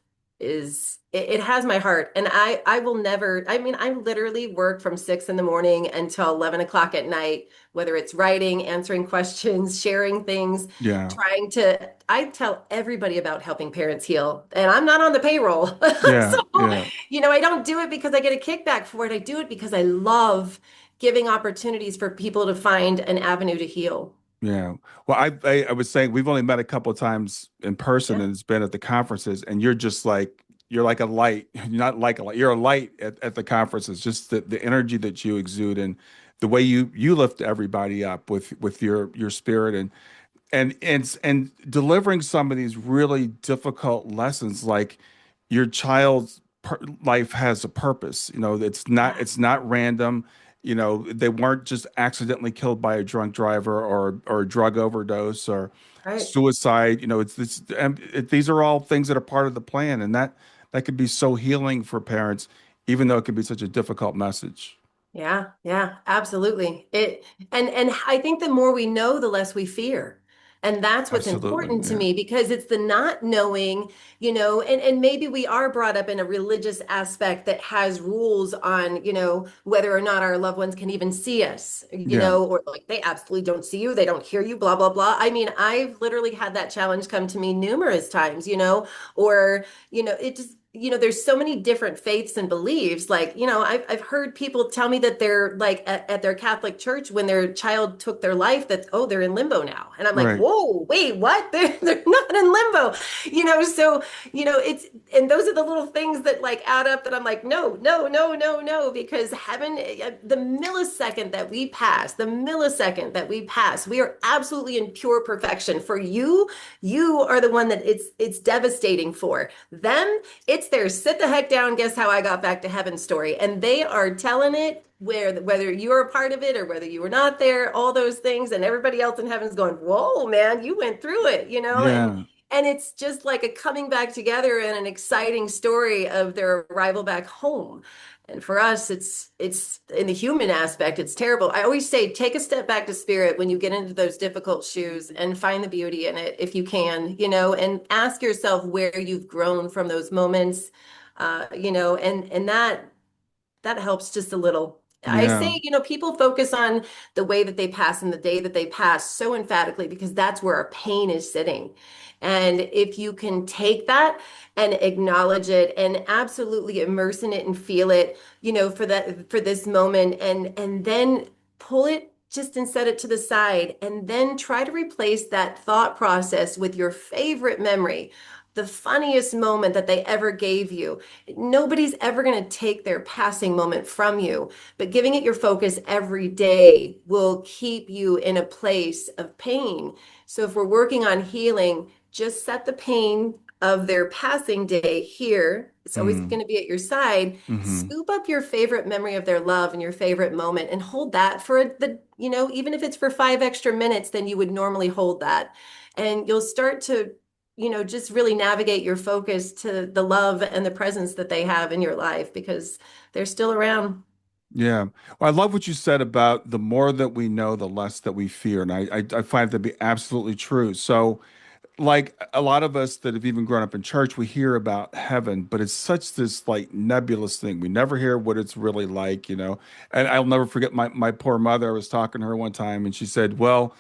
Speaker 2: it has my heart. And I will never, I mean, I literally work from 6 in the morning until 11 o'clock at night, whether it's writing, answering questions, sharing things,
Speaker 1: yeah,
Speaker 2: I tell everybody about helping parents heal, and I'm not on the payroll.
Speaker 1: yeah,
Speaker 2: So,
Speaker 1: yeah.
Speaker 2: I don't do it because I get a kickback for it. I do it because I love giving opportunities for people to find an avenue to heal.
Speaker 1: Yeah. Well, I was saying we've only met a couple of times in person
Speaker 2: Yeah,
Speaker 1: and it's been at the conferences and you're like a light. You're not like a light. You're a light at the conferences. Just the energy that you exude and the way you lift everybody up with your spirit and delivering some of these really difficult lessons like your child's life has a purpose.
Speaker 2: yeah,
Speaker 1: It's not random. They weren't just accidentally killed by a drunk driver or a drug overdose or
Speaker 2: right.
Speaker 1: suicide. It's this and these are all things that are part of the plan, and that could be so healing for parents even though it can be such a difficult message.
Speaker 2: Yeah, yeah, absolutely. And I think the more we know, the less we fear. And that's what's
Speaker 1: Absolutely.
Speaker 2: important to
Speaker 1: Yeah.
Speaker 2: me because it's the not knowing, and maybe we are brought up in a religious aspect that has rules on, whether or not our loved ones can even see us,
Speaker 1: Yeah.
Speaker 2: or like they absolutely don't see you, they don't hear you, blah, blah, blah. I mean, I've literally had that challenge come to me numerous times, or, it just there's so many different faiths and beliefs. Like, I've heard people tell me that they're like at their Catholic church when their child took their life that, oh, they're in limbo now. And I'm like,
Speaker 1: Right.
Speaker 2: whoa, wait, what? They're not in limbo, so, it's, and those are the little things that like add up that I'm like, no, no, no, no, no, because heaven, the millisecond that we pass, we are absolutely in pure perfection. For you are the one that it's devastating for. Them, it's their sit the heck down, guess how I got back to heaven story. And they are telling it whether you're a part of it or whether you were not there, all those things, and everybody else in heaven's going, whoa, man, you went through it,
Speaker 1: Yeah.
Speaker 2: and it's just like a coming back together and an exciting story of their arrival back home. And for us, it's in the human aspect, it's terrible. I always say, take a step back to spirit when you get into those difficult shoes and find the beauty in it if you can, and ask yourself where you've grown from those moments, and that helps just a little. I
Speaker 1: Yeah.
Speaker 2: say, people focus on the way that they pass and the day that they pass so emphatically because that's where our pain is sitting. And if you can take that and acknowledge it and absolutely immerse in it and feel it, for this moment, and then pull it just and set it to the side, and then try to replace that thought process with your favorite memory, the funniest moment that they ever gave you. Nobody's ever going to take their passing moment from you, but giving it your focus every day will keep you in a place of pain. So if we're working on healing, just set the pain of their passing day here. It's always
Speaker 1: Mm.
Speaker 2: going to be at your side.
Speaker 1: Hmm.
Speaker 2: Scoop up your favorite memory of their love and your favorite moment and hold that for even if it's for 5 extra minutes, then you would normally hold that. And you'll start to just really navigate your focus to the love and the presence that they have in your life because they're still around.
Speaker 1: Yeah. Well, I love what you said about the more that we know, the less that we fear. And I find that to be absolutely true. So, like a lot of us that have even grown up in church, we hear about heaven, but it's such this like nebulous thing. We never hear what it's really like. And I'll never forget my poor mother. I was talking to her one time and she said, well,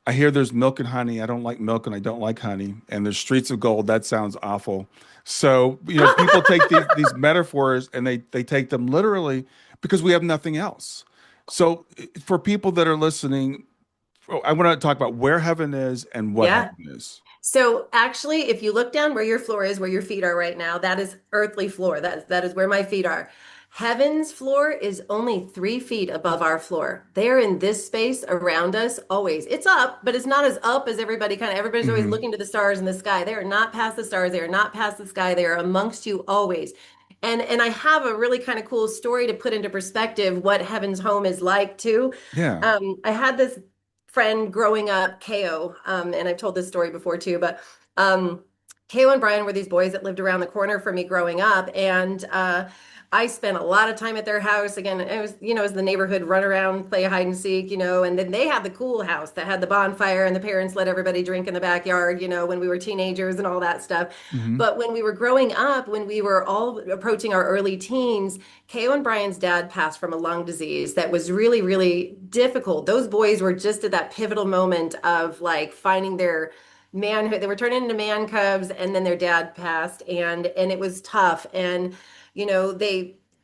Speaker 1: I hear there's milk and honey. I don't like milk and I don't like honey. And there's streets of gold. That sounds awful. So, people take these metaphors and they take them literally because we have nothing else. So, for people that are listening, I want to talk about where heaven is and what
Speaker 2: Yeah.
Speaker 1: heaven is.
Speaker 2: So actually, if you look down where your floor is, where your feet are right now, that is earthly floor. That is where my feet are. Heaven's floor is only 3 feet above our floor. They're in this space around us always. It's up, but it's not as up as everybody's always
Speaker 1: Hmm.
Speaker 2: looking to the stars in the sky. They are not past the stars. They are not past the sky. They are amongst you always. And I have a really kind of cool story to put into perspective what heaven's home is like too.
Speaker 1: Yeah.
Speaker 2: I had this friend growing up, Ko, and I've told this story before too, but Ko and Brian were these boys that lived around the corner from me growing up, and I spent a lot of time at their house. Again, it was, as the neighborhood run around, play hide and seek, and then they had the cool house that had the bonfire, and the parents let everybody drink in the backyard, when we were teenagers and all that stuff.
Speaker 1: Hmm.
Speaker 2: But when we were growing up, when we were all approaching our early teens, Ko and Brian's dad passed from a lung disease that was really, really difficult. Those boys were just at that pivotal moment of like finding their manhood. They were turning into man cubs, and then their dad passed, and it was tough. And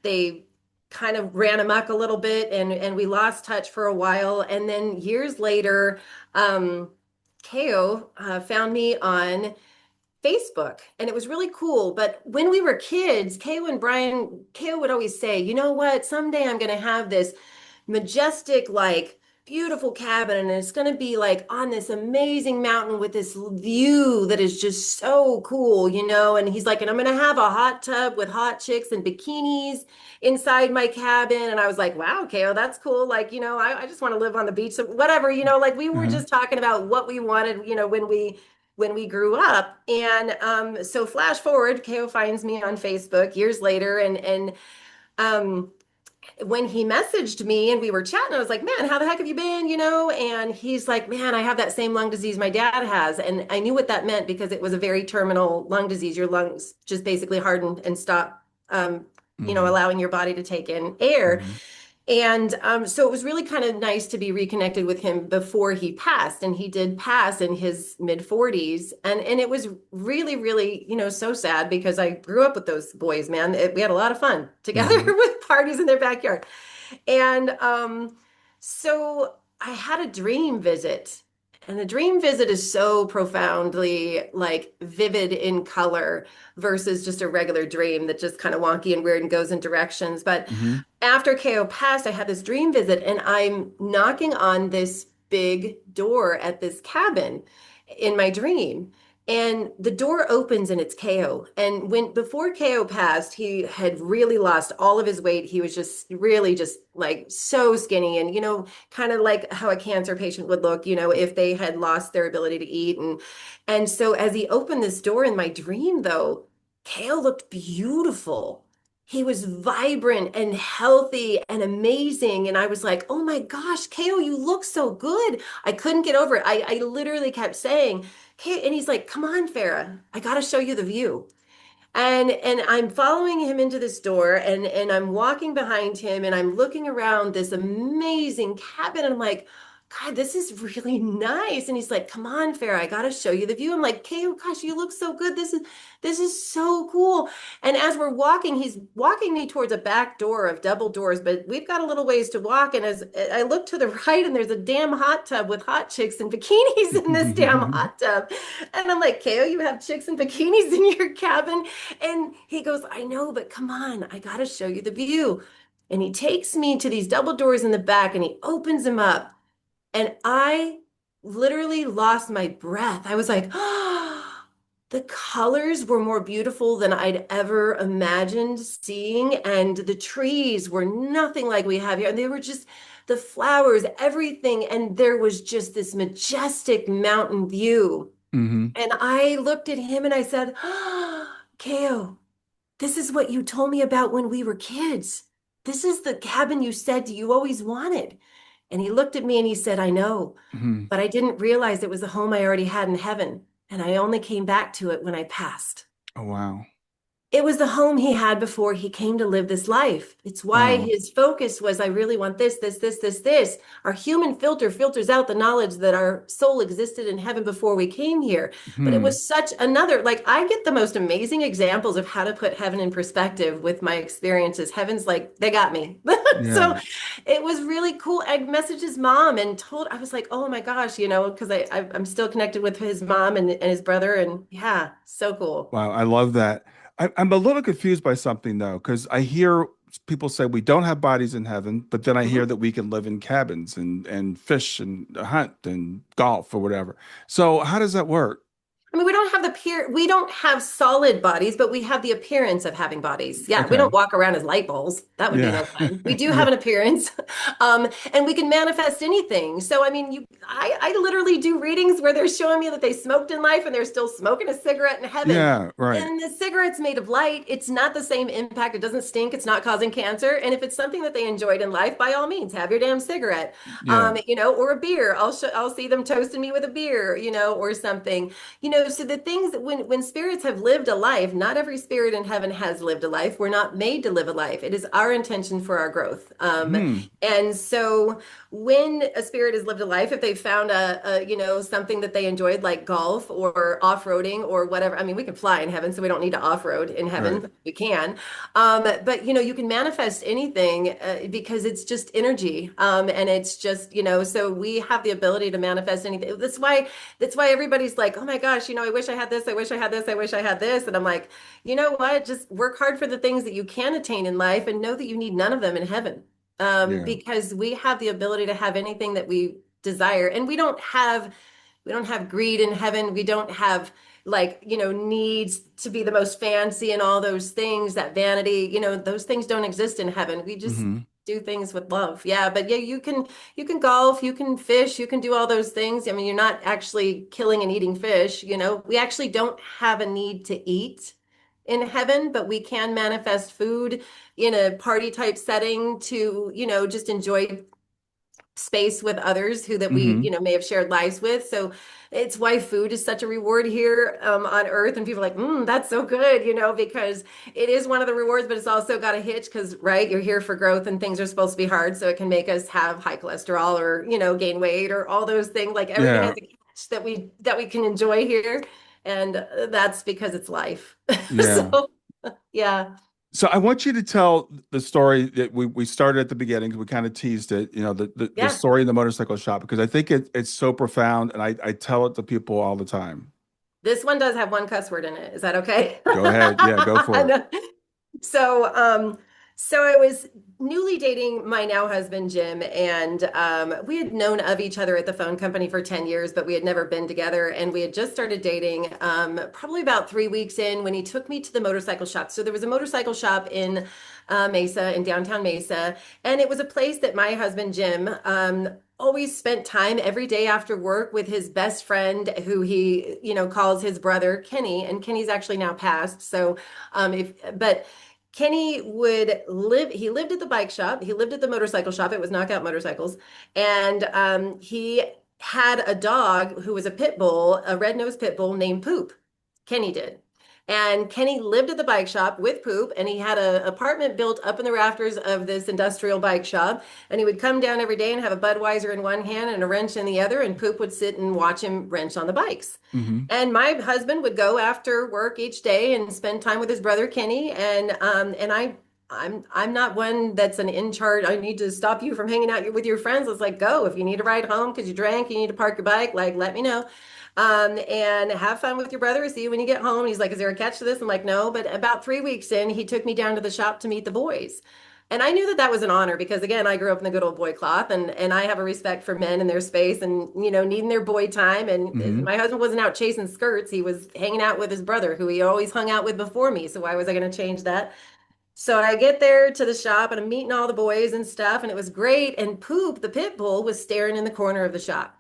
Speaker 2: they kind of ran amok a little bit, and we lost touch for a while. And then years later, Ko found me on Facebook, and it was really cool. But when we were kids, Ko would always say, you know what, someday I'm going to have this majestic, like beautiful cabin, and it's going to be like on this amazing mountain with this view that is just so cool, and he's like, and I'm going to have a hot tub with hot chicks and bikinis inside my cabin. And I was like, wow, Ko, that's cool. Like, I just want to live on the beach, so whatever, like we were
Speaker 1: Uh-huh.
Speaker 2: just talking about what we wanted, when we grew up. And so flash forward, Ko finds me on Facebook years later, and um, when he messaged me and we were chatting, I was like, man, how the heck have you been? And he's like, man, I have that same lung disease my dad has. And I knew what that meant because it was a very terminal lung disease. Your lungs just basically harden and stop,
Speaker 1: Hmm.
Speaker 2: allowing your body to take in air.
Speaker 1: Hmm.
Speaker 2: And so it was really kind of nice to be reconnected with him before he passed. And he did pass in his mid 40s. And it was really, really, so sad because I grew up with those boys, man. We had a lot of fun together
Speaker 1: Hmm.
Speaker 2: with parties in their backyard. And so I had a dream visit. And the dream visit is so profoundly like vivid in color versus just a regular dream that just kind of wonky and weird and goes in directions. But
Speaker 1: Hmm.
Speaker 2: after KO passed, I had this dream visit and I'm knocking on this big door at this cabin in my dream. And the door opens and it's KO. And when before KO passed, he had really lost all of his weight. He was just really just like so skinny and kind of like how a cancer patient would look, if they had lost their ability to eat. And so as he opened this door in my dream though, KO looked beautiful. He was vibrant and healthy and amazing. And I was like, oh my gosh, KO, you look so good. I couldn't get over it. I literally kept saying, KO, and he's like, come on, Farah, I got to show you the view. And I'm following him into this door and I'm walking behind him and I'm looking around this amazing cabin and I'm like, God, this is really nice. And he's like, come on, Farah, I gotta show you the view. I'm like, Kay, oh gosh, you look so good. This is so cool. And as we're walking, he's walking me towards a back door of double doors, but we've got a little ways to walk. And as I look to the right, and there's a damn hot tub with hot chicks in bikinis in this damn hot tub. And I'm like, Kay, you have chicks in bikinis in your cabin? And he goes, I know, but come on, I got to show you the view. And he takes me to these double doors in the back and he opens them up. And I literally lost my breath. I was like, oh, the colors were more beautiful than I'd ever imagined seeing. And the trees were nothing like we have here. And they were just the flowers, everything. And there was just this majestic mountain view.
Speaker 1: Hmm.
Speaker 2: And I looked at him and I said, oh, Keo, this is what you told me about when we were kids. This is the cabin you said you always wanted. And he looked at me and he said, I know,
Speaker 1: Hmm.
Speaker 2: but I didn't realize it was a home I already had in heaven. And I only came back to it when I passed.
Speaker 1: Oh, wow.
Speaker 2: It was the home he had before he came to live this life. It's why
Speaker 1: Wow.
Speaker 2: his focus was, I really want this, this, this, this, this. Our human filter filters out the knowledge that our soul existed in heaven before we came here. But it
Speaker 1: Hmm.
Speaker 2: was such another, like, I get the most amazing examples of how to put heaven in perspective with my experiences. Heaven's like, they got me. So
Speaker 1: Yeah.
Speaker 2: it was really cool. I messaged his mom and I was like, oh my gosh, because I'm still connected with his mom and his brother. And yeah, so cool.
Speaker 1: Wow. I love that. I'm a little confused by something though, because I hear people say we don't have bodies in heaven, but then I hear
Speaker 2: Mhm.
Speaker 1: that we can live in cabins and fish and hunt and golf or whatever. So how does that work?
Speaker 2: I mean, we don't have solid bodies, but we have the appearance of having bodies. Yeah, we don't
Speaker 1: Okay.
Speaker 2: walk around as light bulbs. That would be
Speaker 1: Yeah.
Speaker 2: no fun. We do
Speaker 1: Yeah.
Speaker 2: have an appearance, and we can manifest anything. So, I mean, I literally do readings where they're showing me that they smoked in life and they're still smoking a cigarette in heaven.
Speaker 1: Yeah. Right.
Speaker 2: And the cigarette's made of light. It's not the same impact. It doesn't stink. It's not causing cancer. And if it's something that they enjoyed in life, by all means, have your damn cigarette,
Speaker 1: Yeah.
Speaker 2: or a beer. I'll see them toasting me with a beer, or something. So the things that when spirits have lived a life, not every spirit in heaven has lived a life. We're not made to live a life. It is our intention for our growth.
Speaker 1: Hmm.
Speaker 2: And so when a spirit has lived a life, if they found something that they enjoyed, like golf or off-roading or whatever. I mean, we can fly in heaven, so we don't need to off-road in
Speaker 1: Right.
Speaker 2: heaven. We can. But you can manifest anything because it's just energy. And it's just, so we have the ability to manifest anything. That's why everybody's like, oh my gosh, I wish I had this, I wish I had this, I wish I had this. And I'm like, you know what? Just work hard for the things that you can attain in life and know that you need none of them in heaven.
Speaker 1: Yeah.
Speaker 2: Because we have the ability to have anything that we desire. And we don't have greed in heaven. We don't have like, needs to be the most fancy and all those things, that vanity, those things don't exist in heaven. We just
Speaker 1: Hmm.
Speaker 2: do things with love. Yeah, but yeah, you can golf, you can fish, you can do all those things. I mean, you're not actually killing and eating fish, We actually don't have a need to eat in heaven, but we can manifest food in a party type setting to, just enjoy space with others who that we,
Speaker 1: Hmm.
Speaker 2: may have shared lives with. So it's why food is such a reward here on earth. And people are like, that's so good, because it is one of the rewards, but it's also got a hitch because, right, you're here for growth and things are supposed to be hard. So it can make us have high cholesterol or, gain weight or all those things. Like everything
Speaker 1: Yeah.
Speaker 2: has a catch that we can enjoy here. And that's because it's life.
Speaker 1: Yeah.
Speaker 2: So, yeah.
Speaker 1: So I want you to tell the story that we started at the beginning. We kind of teased it, the
Speaker 2: Yeah.
Speaker 1: story in the motorcycle shop, because I think it's so profound, and I tell it to people all the time.
Speaker 2: This one does have one cuss word in it. Is that okay?
Speaker 1: Go ahead. Yeah, go for it.
Speaker 2: So, so I was newly dating my now husband, Jim, and we had known of each other at the phone company for 10 years, but we had never been together. And we had just started dating probably about 3 weeks in when he took me to the motorcycle shop. So there was a motorcycle shop in Mesa, in downtown Mesa, and it was a place that my husband, Jim, always spent time every day after work with his best friend, who he, calls his brother, Kenny. And Kenny's actually now passed. So, but Kenny he lived at the bike shop. He lived at the motorcycle shop. It was Knockout Motorcycles. And he had a dog who was a pit bull, a red-nosed pit bull named Poop. Kenny did. And Kenny lived at the bike shop with Poop, and he had an apartment built up in the rafters of this industrial bike shop. And he would come down every day and have a Budweiser in one hand and a wrench in the other, and Poop would sit and watch him wrench on the bikes.
Speaker 1: Hmm.
Speaker 2: And my husband would go after work each day and spend time with his brother Kenny. And I'm not one that's an in charge. I need to stop you from hanging out with your friends. It's like, go. If you need to ride home because you drank, you need to park your bike, like let me know. And have fun with your brother. See you when you get home. And he's like, is there a catch to this? I'm like, no. But about 3 weeks in, he took me down to the shop to meet the boys. And I knew that that was an honor because, again, I grew up in the good old boy cloth, and I have a respect for men and their space and, needing their boy time. And
Speaker 1: Hmm.
Speaker 2: my husband wasn't out chasing skirts. He was hanging out with his brother, who he always hung out with before me. So why was I going to change that? So I get there to the shop and I'm meeting all the boys and stuff, and it was great. And Poop, the pit bull, was staring in the corner of the shop.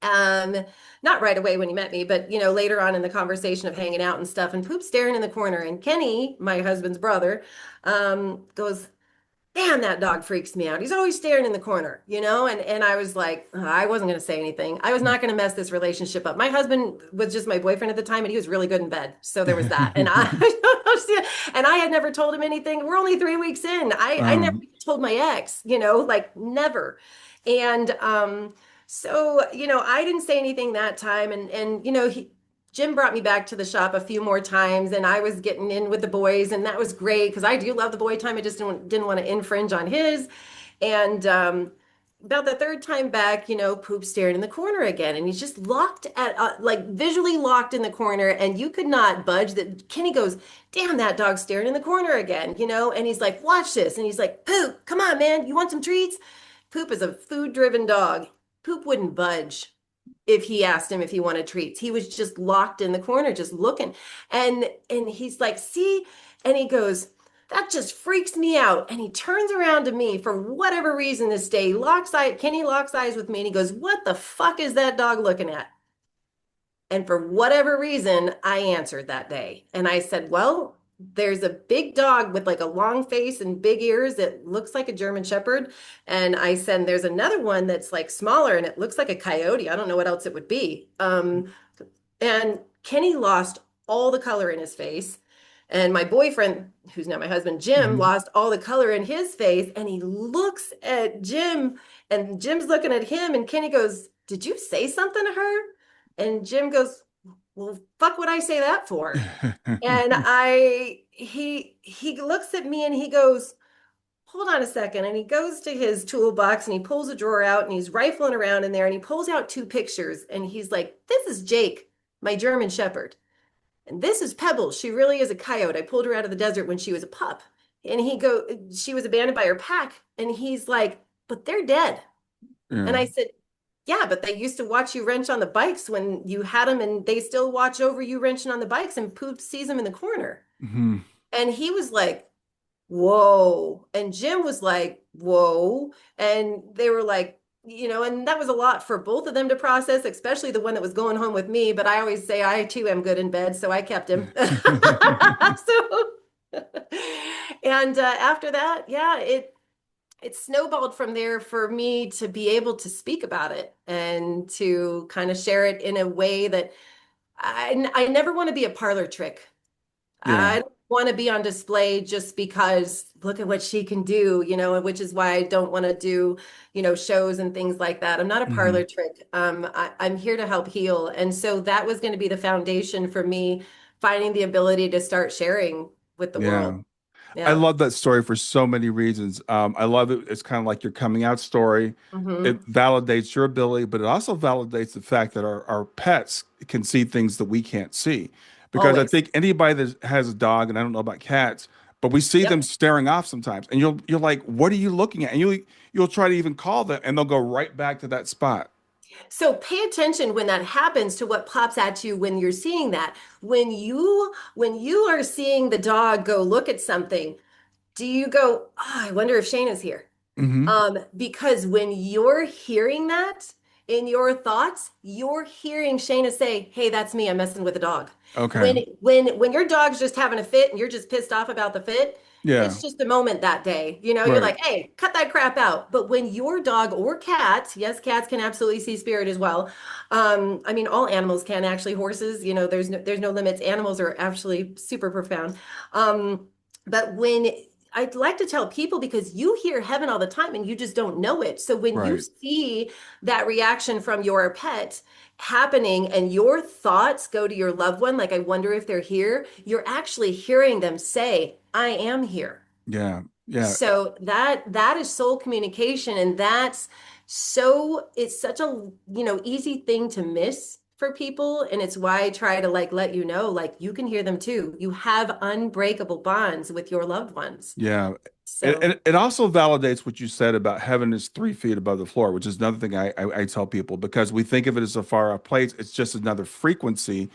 Speaker 2: Um, Not right away when he met me, but later on in the conversation of hanging out and stuff, and Poop staring in the corner. And Kenny, my husband's brother, goes, damn, that dog freaks me out. He's always staring in the corner, and I was like, I wasn't going to say anything. I was not going to mess this relationship up. My husband was just my boyfriend at the time, and he was really good in bed. So there was that. And I had never told him anything. We're only 3 weeks in. I never
Speaker 1: Um,
Speaker 2: told my ex, like never. And so, I didn't say anything that time. And Jim brought me back to the shop a few more times, and I was getting in with the boys, and that was great because I do love the boy time. I just didn't want to infringe on his. And about the third time back, Poop staring in the corner again, and he's just locked at like visually locked in the corner, and you could not budge. That Kenny goes, "Damn, that dog's staring in the corner again," and he's like, "Watch this," and he's like, "Poop, come on, man, you want some treats?" Poop is a food-driven dog. Poop wouldn't budge if he asked him if he wanted treats. He was just locked in the corner, just looking. And he's like, see? And he goes, that just freaks me out. And he turns around to me for whatever reason this day. Kenny locks eyes with me and he goes, what the fuck is that dog looking at? And for whatever reason, I answered that day. And I said, well, there's a big dog with like a long face and big ears that looks like a German Shepherd. And I said, there's another one that's like smaller and it looks like a coyote. I don't know what else it would be. And Kenny lost all the color in his face. And my boyfriend, who's now my husband, Jim,
Speaker 1: mhm.
Speaker 2: lost all the color in his face. And he looks at Jim, and Jim's looking at him. And Kenny goes, did you say something to her? And Jim goes, well, fuck would I say that for? And he looks at me and he goes, hold on a second. And he goes to his toolbox and he pulls a drawer out and he's rifling around in there and he pulls out two pictures and he's like, this is Jake, my German Shepherd. And this is Pebbles. She really is a coyote. I pulled her out of the desert when she was a pup. And she was abandoned by her pack. And he's like, but they're dead. And
Speaker 1: Yeah.
Speaker 2: I said, yeah, but they used to watch you wrench on the bikes when you had them, and they still watch over you wrenching on the bikes, and Poop sees them in the corner.
Speaker 1: Mhm.
Speaker 2: And he was like, whoa. And Jim was like, whoa. And they were like, and that was a lot for both of them to process, especially the one that was going home with me. But I always say I too am good in bed, so I kept him. So, and after that, yeah, it snowballed from there for me to be able to speak about it and to kind of share it in a way that I never want to be a parlor trick.
Speaker 1: Yeah.
Speaker 2: I don't want to be on display just because look at what she can do, which is why I don't want to do, shows and things like that. I'm not a
Speaker 1: Hmm.
Speaker 2: parlor trick. I'm here to help heal. And so that was going to be the foundation for me finding the ability to start sharing with the world.
Speaker 1: Yeah. I
Speaker 2: Yeah.
Speaker 1: love that story for so many reasons. I love it. It's kind of like your coming out story. It
Speaker 2: Hmm.
Speaker 1: validates your ability, but it also validates the fact that our pets can see things that we can't see. Because I
Speaker 2: Always.
Speaker 1: think anybody that has a dog, and I don't know about cats, but we see them
Speaker 2: Yep.
Speaker 1: staring off sometimes, and you're like, what are you looking at? And you'll try to even call them, and they'll go right back to that spot.
Speaker 2: So pay attention when that happens to what pops at you when you're seeing that. When you are seeing the dog go look at something, do you go, oh, I wonder if Shane is here?
Speaker 1: Hmm.
Speaker 2: Because when you're hearing that in your thoughts, you're hearing Shayna say, "Hey, that's me. I'm messing with a dog."
Speaker 1: Okay.
Speaker 2: When your dog's just having a fit and you're just pissed off about the fit,
Speaker 1: Yeah.
Speaker 2: it's just a moment that day. You're
Speaker 1: Right.
Speaker 2: like, "Hey, cut that crap out." But when your dog or cat, yes, cats can absolutely see spirit as well. I mean, all animals can actually. Horses, there's no limits. Animals are actually super profound. But when I'd like to tell people because you hear heaven all the time and you just don't know it. So when you
Speaker 1: Right.
Speaker 2: see that reaction from your pet happening and your thoughts go to your loved one, like, I wonder if they're here, you're actually hearing them say, I am here.
Speaker 1: Yeah. Yeah.
Speaker 2: So that is soul communication, and it's such a easy thing to miss for people, and it's why I try to like let you know, like, you can hear them too. You have unbreakable bonds with your loved ones.
Speaker 1: Yeah.
Speaker 2: So
Speaker 1: It also validates what you said about heaven is 3 feet above the floor, which is another thing I tell people because we think of it as a far off place. It's just another frequency,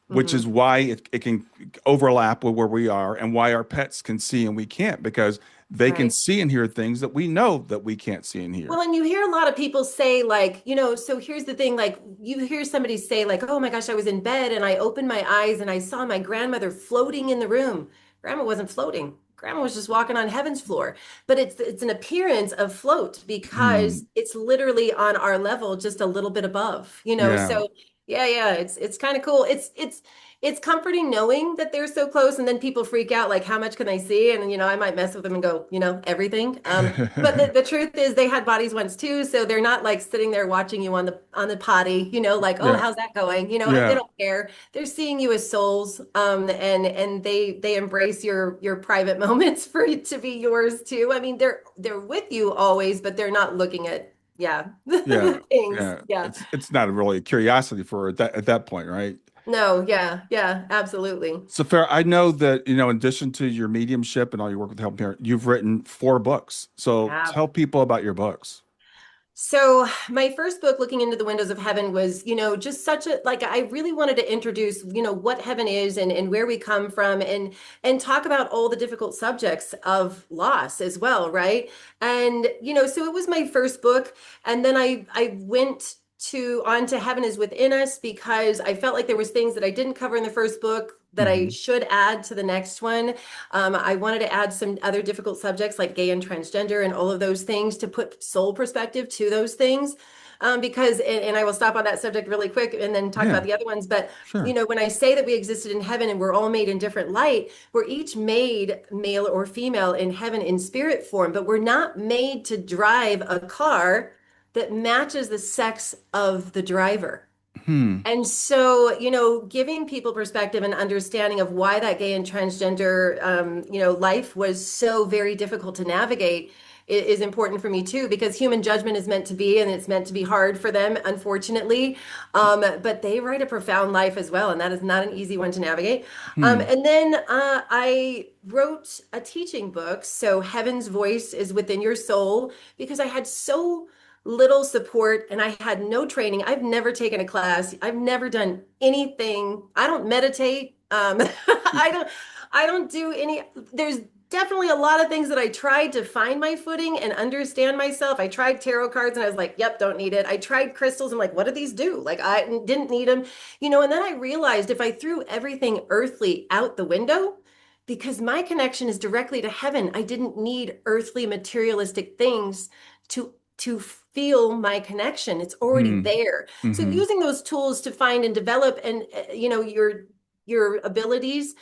Speaker 1: which is
Speaker 2: mhm.
Speaker 1: why it can overlap with where we are and why our pets can see and we can't because they can
Speaker 2: Right.
Speaker 1: see and hear things that we know that we can't see and
Speaker 2: Well,
Speaker 1: hear.
Speaker 2: and you hear a lot of people say, like, so here's the thing, like, you hear somebody say, like, oh my gosh, I was in bed and I opened my eyes and I saw my grandmother floating in the room. Grandma wasn't floating. Grandma was just walking on heaven's floor. But it's an appearance of float because
Speaker 1: Hmm.
Speaker 2: it's literally on our level, just a little bit above.
Speaker 1: Yeah.
Speaker 2: So yeah, yeah, it's kind of cool. It's comforting knowing that they're so close, and then people freak out, like, how much can I see? And I might mess with them and go, everything. But the truth is they had bodies once too, so they're not like sitting there watching you on the potty, like, oh,
Speaker 1: Yeah.
Speaker 2: how's that going? They
Speaker 1: Yeah.
Speaker 2: don't care. They're seeing you as souls, and they embrace your private moments for it to be yours too. I mean, they're with you always, but they're not looking at, yeah,
Speaker 1: Yeah.
Speaker 2: the things.
Speaker 1: Yeah.
Speaker 2: Yeah.
Speaker 1: It's not really a curiosity for her at that point, right?
Speaker 2: No, yeah, yeah, absolutely.
Speaker 1: So, Farah, I know that, in addition to your mediumship and all your work with helping parents, you've written 4 books. So
Speaker 2: Yeah.
Speaker 1: tell people about your books.
Speaker 2: So my first book, Looking into the Windows of Heaven, was, just such a, like, I really wanted to introduce, what heaven is and where we come from, and talk about all the difficult subjects of loss as well, right? And, so it was my first book. And then I went on to Heaven is Within Us because I felt like there was things that I didn't cover in the first book that I
Speaker 1: Hmm.
Speaker 2: should add to the next one. I wanted to add some other difficult subjects like gay and transgender and all of those things to put soul perspective to those things. Because, and I will stop on that subject really quick and then talk about
Speaker 1: Yeah,
Speaker 2: the other ones. But,
Speaker 1: sure.
Speaker 2: when I say that we existed in heaven and we're all made in different light, we're each made male or female in heaven in spirit form, but we're not made to drive a car that matches the sex of the driver.
Speaker 1: Hmm.
Speaker 2: And so, giving people perspective and understanding of why that gay and transgender, life was so very difficult to navigate is important for me too, because human judgment is meant to be, and it's meant to be hard for them, unfortunately. But they write a profound life as well, and that is not an easy one to navigate.
Speaker 1: Hmm.
Speaker 2: And then I wrote a teaching book. So Heaven's Voice is Within Your Soul, because I had so little support and I had no training. I've never taken a class. I've never done anything. I don't meditate. I don't do any, there's definitely a lot of things that I tried to find my footing and understand myself. I tried tarot cards and I was like, yep, don't need it. I tried crystals. I'm like, what do these do? Like, I didn't need them, and then I realized if I threw everything earthly out the window, because my connection is directly to heaven. I didn't need earthly materialistic things to feel my connection. It's already
Speaker 1: Mm.
Speaker 2: there. So
Speaker 1: Hmm.
Speaker 2: using those tools to find and develop and your abilities,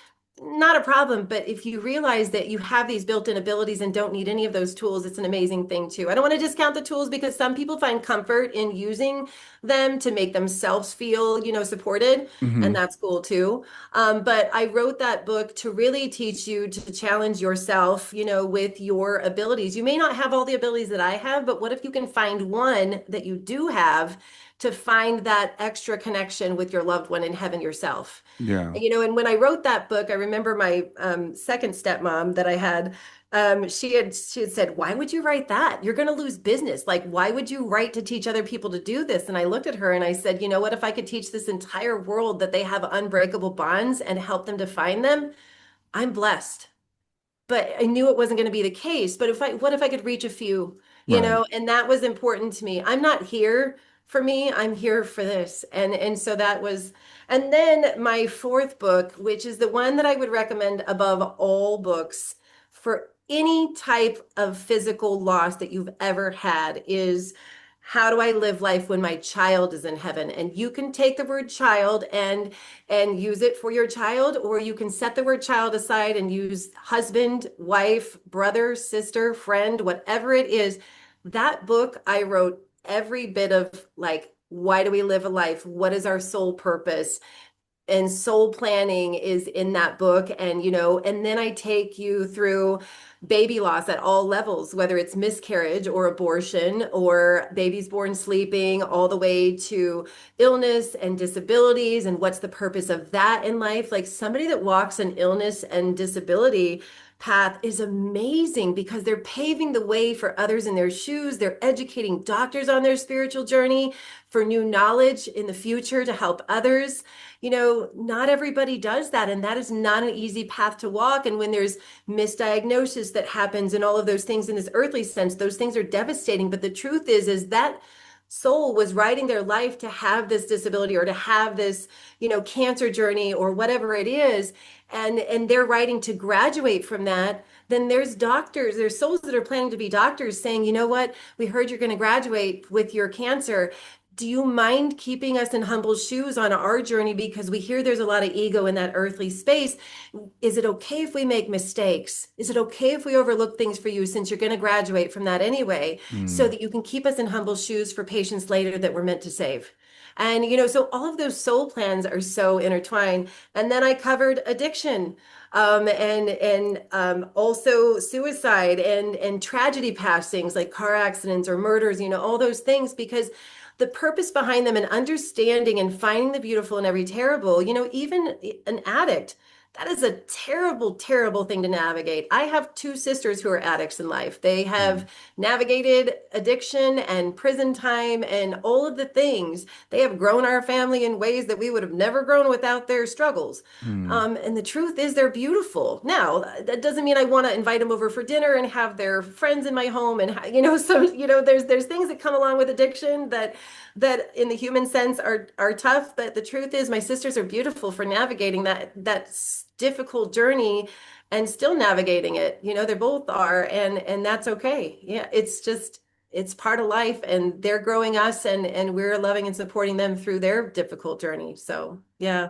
Speaker 2: not a problem. But if you realize that you have these built-in abilities and don't need any of those tools, it's an amazing thing too. I don't want to discount the tools because some people find comfort in using them to make themselves feel, supported, and
Speaker 1: Hmm.
Speaker 2: that's cool too. But I wrote that book to really teach you to challenge yourself, with your abilities. You may not have all the abilities that I have, but what if you can find one that you do have to find that extra connection with your loved one in heaven yourself?
Speaker 1: Yeah.
Speaker 2: And when I wrote that book, I remember my second stepmom that I had. She had said, "Why would you write that? You're going to lose business. Like, why would you write to teach other people to do this?" And I looked at her and I said, "You know what? If I could teach this entire world that they have unbreakable bonds and help them to find them, I'm blessed." But I knew it wasn't going to be the case. But what if I could reach a few,
Speaker 1: Right.
Speaker 2: and that was important to me. I'm not here for me, I'm here for this. And so that was, and then my fourth book, which is the one that I would recommend above all books for any type of physical loss that you've ever had, is How Do I Live Life When My Child Is in Heaven? And you can take the word child and use it for your child, or you can set the word child aside and use husband, wife, brother, sister, friend, whatever it is. That book, I wrote every bit of, like, why do we live a life? What is our soul purpose? And soul planning is in that book. And then I take you through baby loss at all levels, whether it's miscarriage or abortion or babies born sleeping, all the way to illness and disabilities and what's the purpose of that in life. Like, somebody that walks an illness and disability path is amazing because they're paving the way for others in their shoes. They're educating doctors on their spiritual journey for new knowledge in the future to help others. Not everybody does that, and that is not an easy path to walk. And when there's misdiagnosis that happens and all of those things in this earthly sense, those things are devastating. But the truth is that soul was writing their life to have this disability or to have this, cancer journey or whatever it is, and they're writing to graduate from that. Then there's souls that are planning to be doctors saying, "You know what? We heard you're going to graduate with your cancer. Do you mind keeping us in humble shoes on our journey? Because we hear there's a lot of ego in that earthly space. Is it okay if we make mistakes? Is it okay if we overlook things for you, since you're going to graduate from that anyway, so
Speaker 1: Mm.
Speaker 2: that you can keep us in humble shoes for patients later that we're meant to save?" And, so all of those soul plans are so intertwined. And then I covered addiction, and also suicide and tragedy past things like car accidents or murders, all those things, because the purpose behind them and understanding and finding the beautiful in every terrible, even an addict, that is a terrible, terrible thing to navigate. I have two sisters who are addicts in life. They
Speaker 1: Mm.
Speaker 2: have navigated addiction and prison time and all of the things. They have grown our family in ways that we would have never grown without their struggles.
Speaker 1: Mm.
Speaker 2: And the truth is, they're beautiful. Now, that doesn't mean I want to invite them over for dinner and have their friends in my home. And, so, there's things that come along with addiction that in the human sense are tough. But the truth is, my sisters are beautiful for navigating that difficult journey and still navigating it. They both are, and that's okay. Yeah, it's part of life, and they're growing us, and we're loving and supporting them through their difficult journey. So yeah.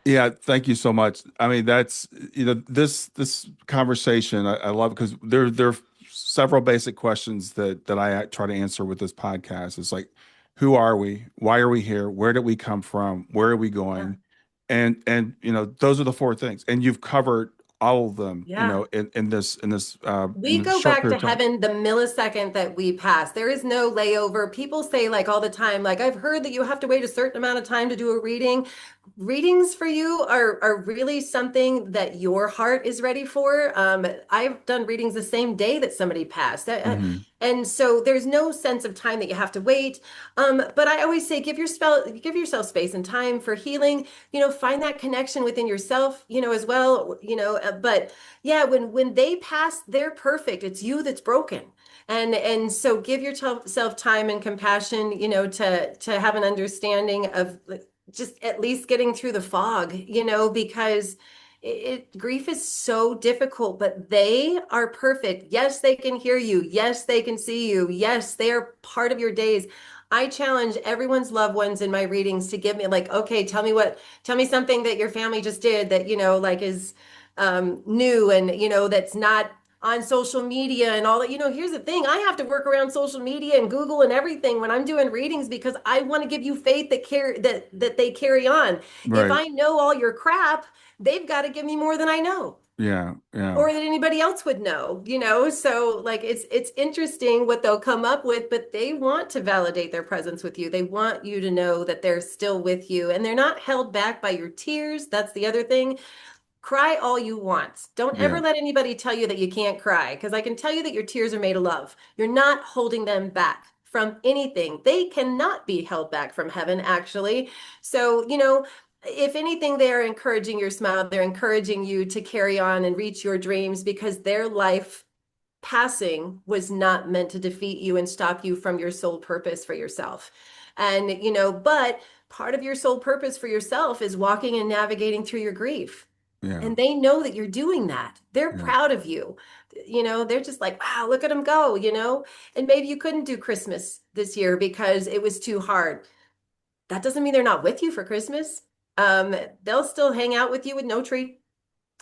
Speaker 1: Yeah, thank you so much. I mean, that's this conversation I love because there are several basic questions that I try to answer with this podcast. It's like, who are we? Why are we here? Where did we come from? Where are we
Speaker 2: Yeah.
Speaker 1: going? And those are the four things. And you've covered all of them,
Speaker 2: Yeah.
Speaker 1: in
Speaker 2: We
Speaker 1: this
Speaker 2: go
Speaker 1: short
Speaker 2: back to
Speaker 1: period of time.
Speaker 2: heaven the millisecond that we pass. There is no layover. People say, like, all the time, like, I've heard that you have to wait a certain amount of time to do a reading. Readings for you are really something that your heart is ready for. I've done readings the same day that somebody passed.
Speaker 1: Hmm.
Speaker 2: And so there's no sense of time that you have to wait. But I always say, give yourself space and time for healing. Find that connection within yourself, as well. But yeah, when they pass, they're perfect. It's you that's broken. And so give yourself time and compassion, to have an understanding of, like, just at least getting through the fog, because Grief is so difficult, but they are perfect. Yes, they can hear you. Yes, they can see you. Yes, they are part of your days. I challenge everyone's loved ones in my readings to give me like, okay, tell me something that your family just did that, like is new and, that's not on social media and all that. Here's the thing. I have to work around social media and Google and everything when I'm doing readings because I want to give you faith that they carry on. If
Speaker 1: Right.
Speaker 2: I know all your crap, they've got to give me more than I know
Speaker 1: Yeah. Yeah.
Speaker 2: or that anybody else would know. So like it's interesting what they'll come up with, but they want to validate their presence with you. They want you to know that they're still with you and they're not held back by your tears. That's the other thing. Cry all you want. Don't ever
Speaker 1: Yeah.
Speaker 2: let anybody tell you that you can't cry, because I can tell you that your tears are made of love. You're not holding them back from anything. They cannot be held back from heaven, actually. So, if anything, they are encouraging your smile. They're encouraging you to carry on and reach your dreams because their life passing was not meant to defeat you and stop you from your sole purpose for yourself. And, but part of your sole purpose for yourself is walking and navigating through your grief.
Speaker 1: Yeah.
Speaker 2: And they know that you're doing that. They're
Speaker 1: Yeah.
Speaker 2: proud of you. They're just like, wow, look at them go. And maybe you couldn't do Christmas this year because it was too hard. That doesn't mean they're not with you for Christmas. They'll still hang out with you with no tree.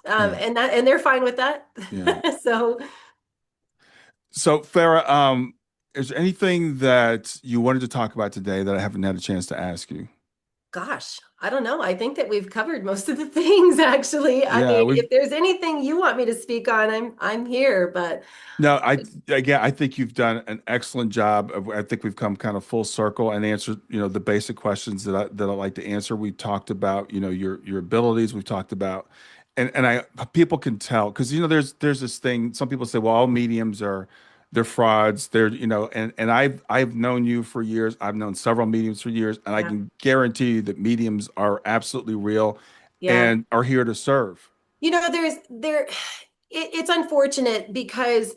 Speaker 1: Yeah.
Speaker 2: And they're fine with that.
Speaker 1: Yeah.
Speaker 2: So
Speaker 1: So, Farah, is there anything that you wanted to talk about today that I haven't had a chance to ask you?
Speaker 2: gosh, I don't know. I think that we've covered most of the things actually. I
Speaker 1: Yeah,
Speaker 2: mean,
Speaker 1: we've
Speaker 2: if there's anything you want me to speak on, I'm here, but
Speaker 1: no, I think you've done an excellent job of, I think we've come kind of full circle and answered, the basic questions that I like to answer. We talked about, your abilities. We've talked about, and people can tell because there's this thing. Some people say, well, all mediums they're frauds. They're, and I've known you for years. I've known several mediums for years, and I
Speaker 2: yeah,
Speaker 1: can guarantee you that mediums are absolutely real
Speaker 2: yeah.
Speaker 1: and are here to serve.
Speaker 2: It's unfortunate because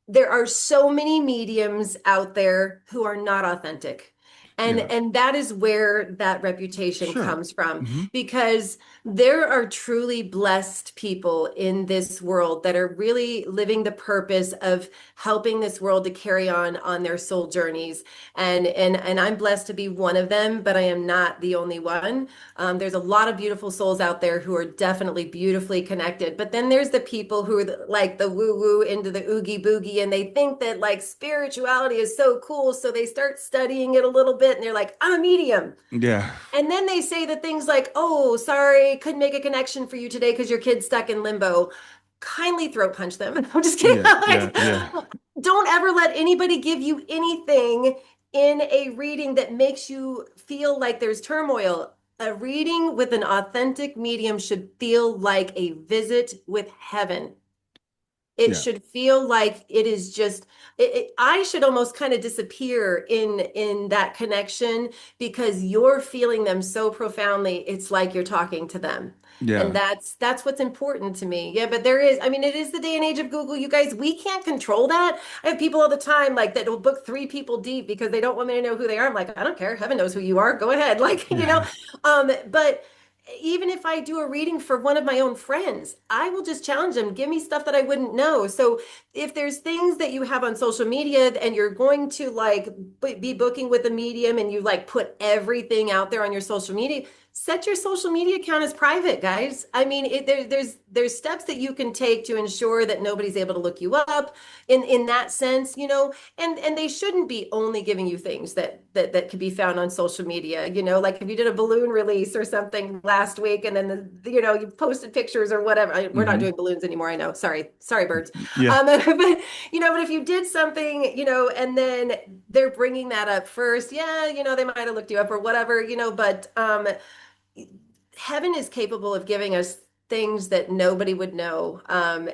Speaker 2: there are so many mediums out there who are not authentic. And
Speaker 1: Yeah,
Speaker 2: and that is where that reputation
Speaker 1: sure.
Speaker 2: comes from
Speaker 1: Hmm.
Speaker 2: because there are truly blessed people in this world that are really living the purpose of helping this world to carry on their soul journeys. And I'm blessed to be one of them, but I am not the only one. There's a lot of beautiful souls out there who are definitely beautifully connected. But then there's the people who are like the woo woo into the oogie boogie, and they think that like spirituality is so cool. So they start studying it a little bit and they're like, I'm a medium.
Speaker 1: Yeah,
Speaker 2: And then they say the things like, oh, sorry, couldn't make a connection for you today because your kid's stuck in limbo. Kindly throat punch them. I'm just kidding.
Speaker 1: yeah, yeah,
Speaker 2: Like,
Speaker 1: yeah,
Speaker 2: don't ever let anybody give you anything in a reading that makes you feel like there's turmoil. A reading with an authentic medium should feel like a visit with heaven. It
Speaker 1: yeah,
Speaker 2: should feel like it is just I should almost kind of disappear in that connection because you're feeling them so profoundly. It's like you're talking to them. And
Speaker 1: yeah.
Speaker 2: that's what's important to me. Yeah, but there is, I mean, it is the day and age of Google. You guys, we can't control that. I have people all the time like that will book 3 people deep because they don't want me to know who they are. I'm like, I don't care. Heaven knows who you are. Go ahead. Like,
Speaker 1: Yeah.
Speaker 2: but even if I do a reading for one of my own friends, I will just challenge them, give me stuff that I wouldn't know. So if there's things that you have on social media and you're going to like be booking with a medium and you like put everything out there on your social media, set your social media account as private, guys. I mean, there's steps that you can take to ensure that nobody's able to look you up in that sense, and they shouldn't be only giving you things that could be found on social media, like if you did a balloon release or something last week and then you posted pictures or whatever. We're not
Speaker 1: Hmm.
Speaker 2: doing balloons anymore, I know. Sorry birds.
Speaker 1: Yeah.
Speaker 2: But if you did something, and then they're bringing that up first, yeah, they might have looked you up or whatever, but heaven is capable of giving us things that nobody would know. And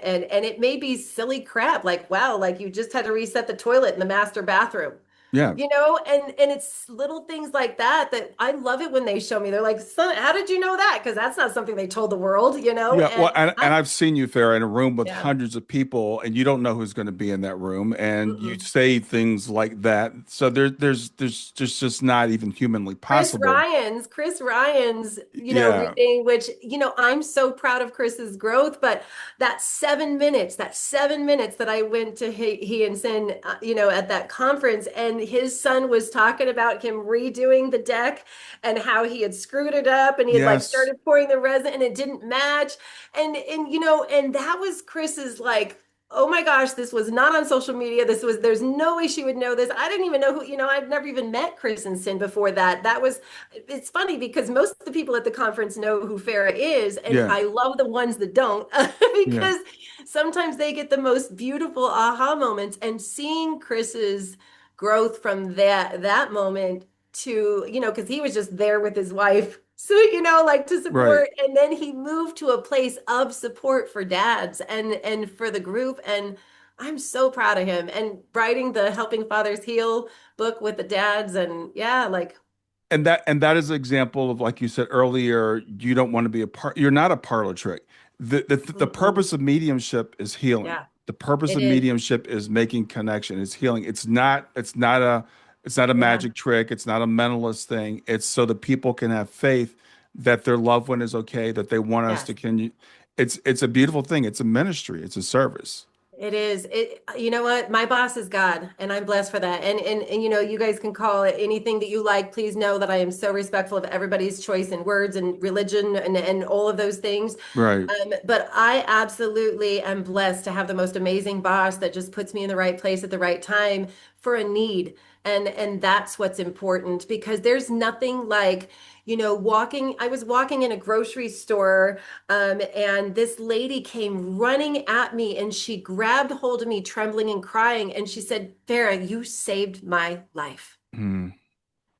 Speaker 2: it may be silly crap, like, wow, like you just had to reset the toilet in the master bathroom.
Speaker 1: Yeah.
Speaker 2: And it's little things like that that I love it when they show me. They're like, son, how did you know that? Because that's not something they told the world.
Speaker 1: Yeah,
Speaker 2: And
Speaker 1: well, and
Speaker 2: I,
Speaker 1: I've seen you, Farah, in a room with
Speaker 2: yeah.
Speaker 1: hundreds of people, and you don't know who's going to be in that room, and you
Speaker 2: Mm-mm.
Speaker 1: say things like that. So there's just not even humanly possible.
Speaker 2: Chris Ryan's,
Speaker 1: Yeah,
Speaker 2: reading, which, I'm so proud of Chris's growth, but that 7 minutes that I went to he and Sin, at that conference, and his son was talking about him redoing the deck and how he had screwed it up and he had like
Speaker 1: yes,
Speaker 2: started pouring the resin and it didn't match. And that was Chris's like, oh my gosh, this was not on social media. There's no way she would know this. I didn't even know I'd never even met Chris and Sin before that. It's funny because most of the people at the conference know who Farah is. And
Speaker 1: yeah,
Speaker 2: I love the ones that don't
Speaker 1: yeah,
Speaker 2: because sometimes they get the most beautiful aha moments. And seeing Chris's growth from that moment to, because he was just there with his wife. So, like to
Speaker 1: right.
Speaker 2: support. And then he moved to a place of support for dads and for the group. And I'm so proud of him. And writing the Helping Fathers Heal book with the dads. And yeah, like,
Speaker 1: And that is an example of, like you said earlier, you don't want to be a part. You're not a parlor trick. The
Speaker 2: mm-mm.
Speaker 1: purpose of mediumship is healing.
Speaker 2: Yeah,
Speaker 1: The purpose
Speaker 2: it
Speaker 1: of
Speaker 2: is.
Speaker 1: mediumship is making connection. It's healing. It's not a
Speaker 2: Yeah,
Speaker 1: magic trick. It's not a mentalist thing. It's so that people can have faith that their loved one is okay, that they want us to
Speaker 2: yes.
Speaker 1: continue. It's a beautiful thing. It's a ministry. It's a service.
Speaker 2: It is. You know what? My boss is God, and I'm blessed for that. And you guys can call it anything that you like. Please know that I am so respectful of everybody's choice in words and religion and all of those things.
Speaker 1: Right.
Speaker 2: But I absolutely am blessed to have the most amazing boss that just puts me in the right place at the right time for a need. And that's what's important because there's nothing like, I was walking in a grocery store, and this lady came running at me and she grabbed hold of me, trembling and crying, and she said, Farah, you saved my life.
Speaker 1: Mm,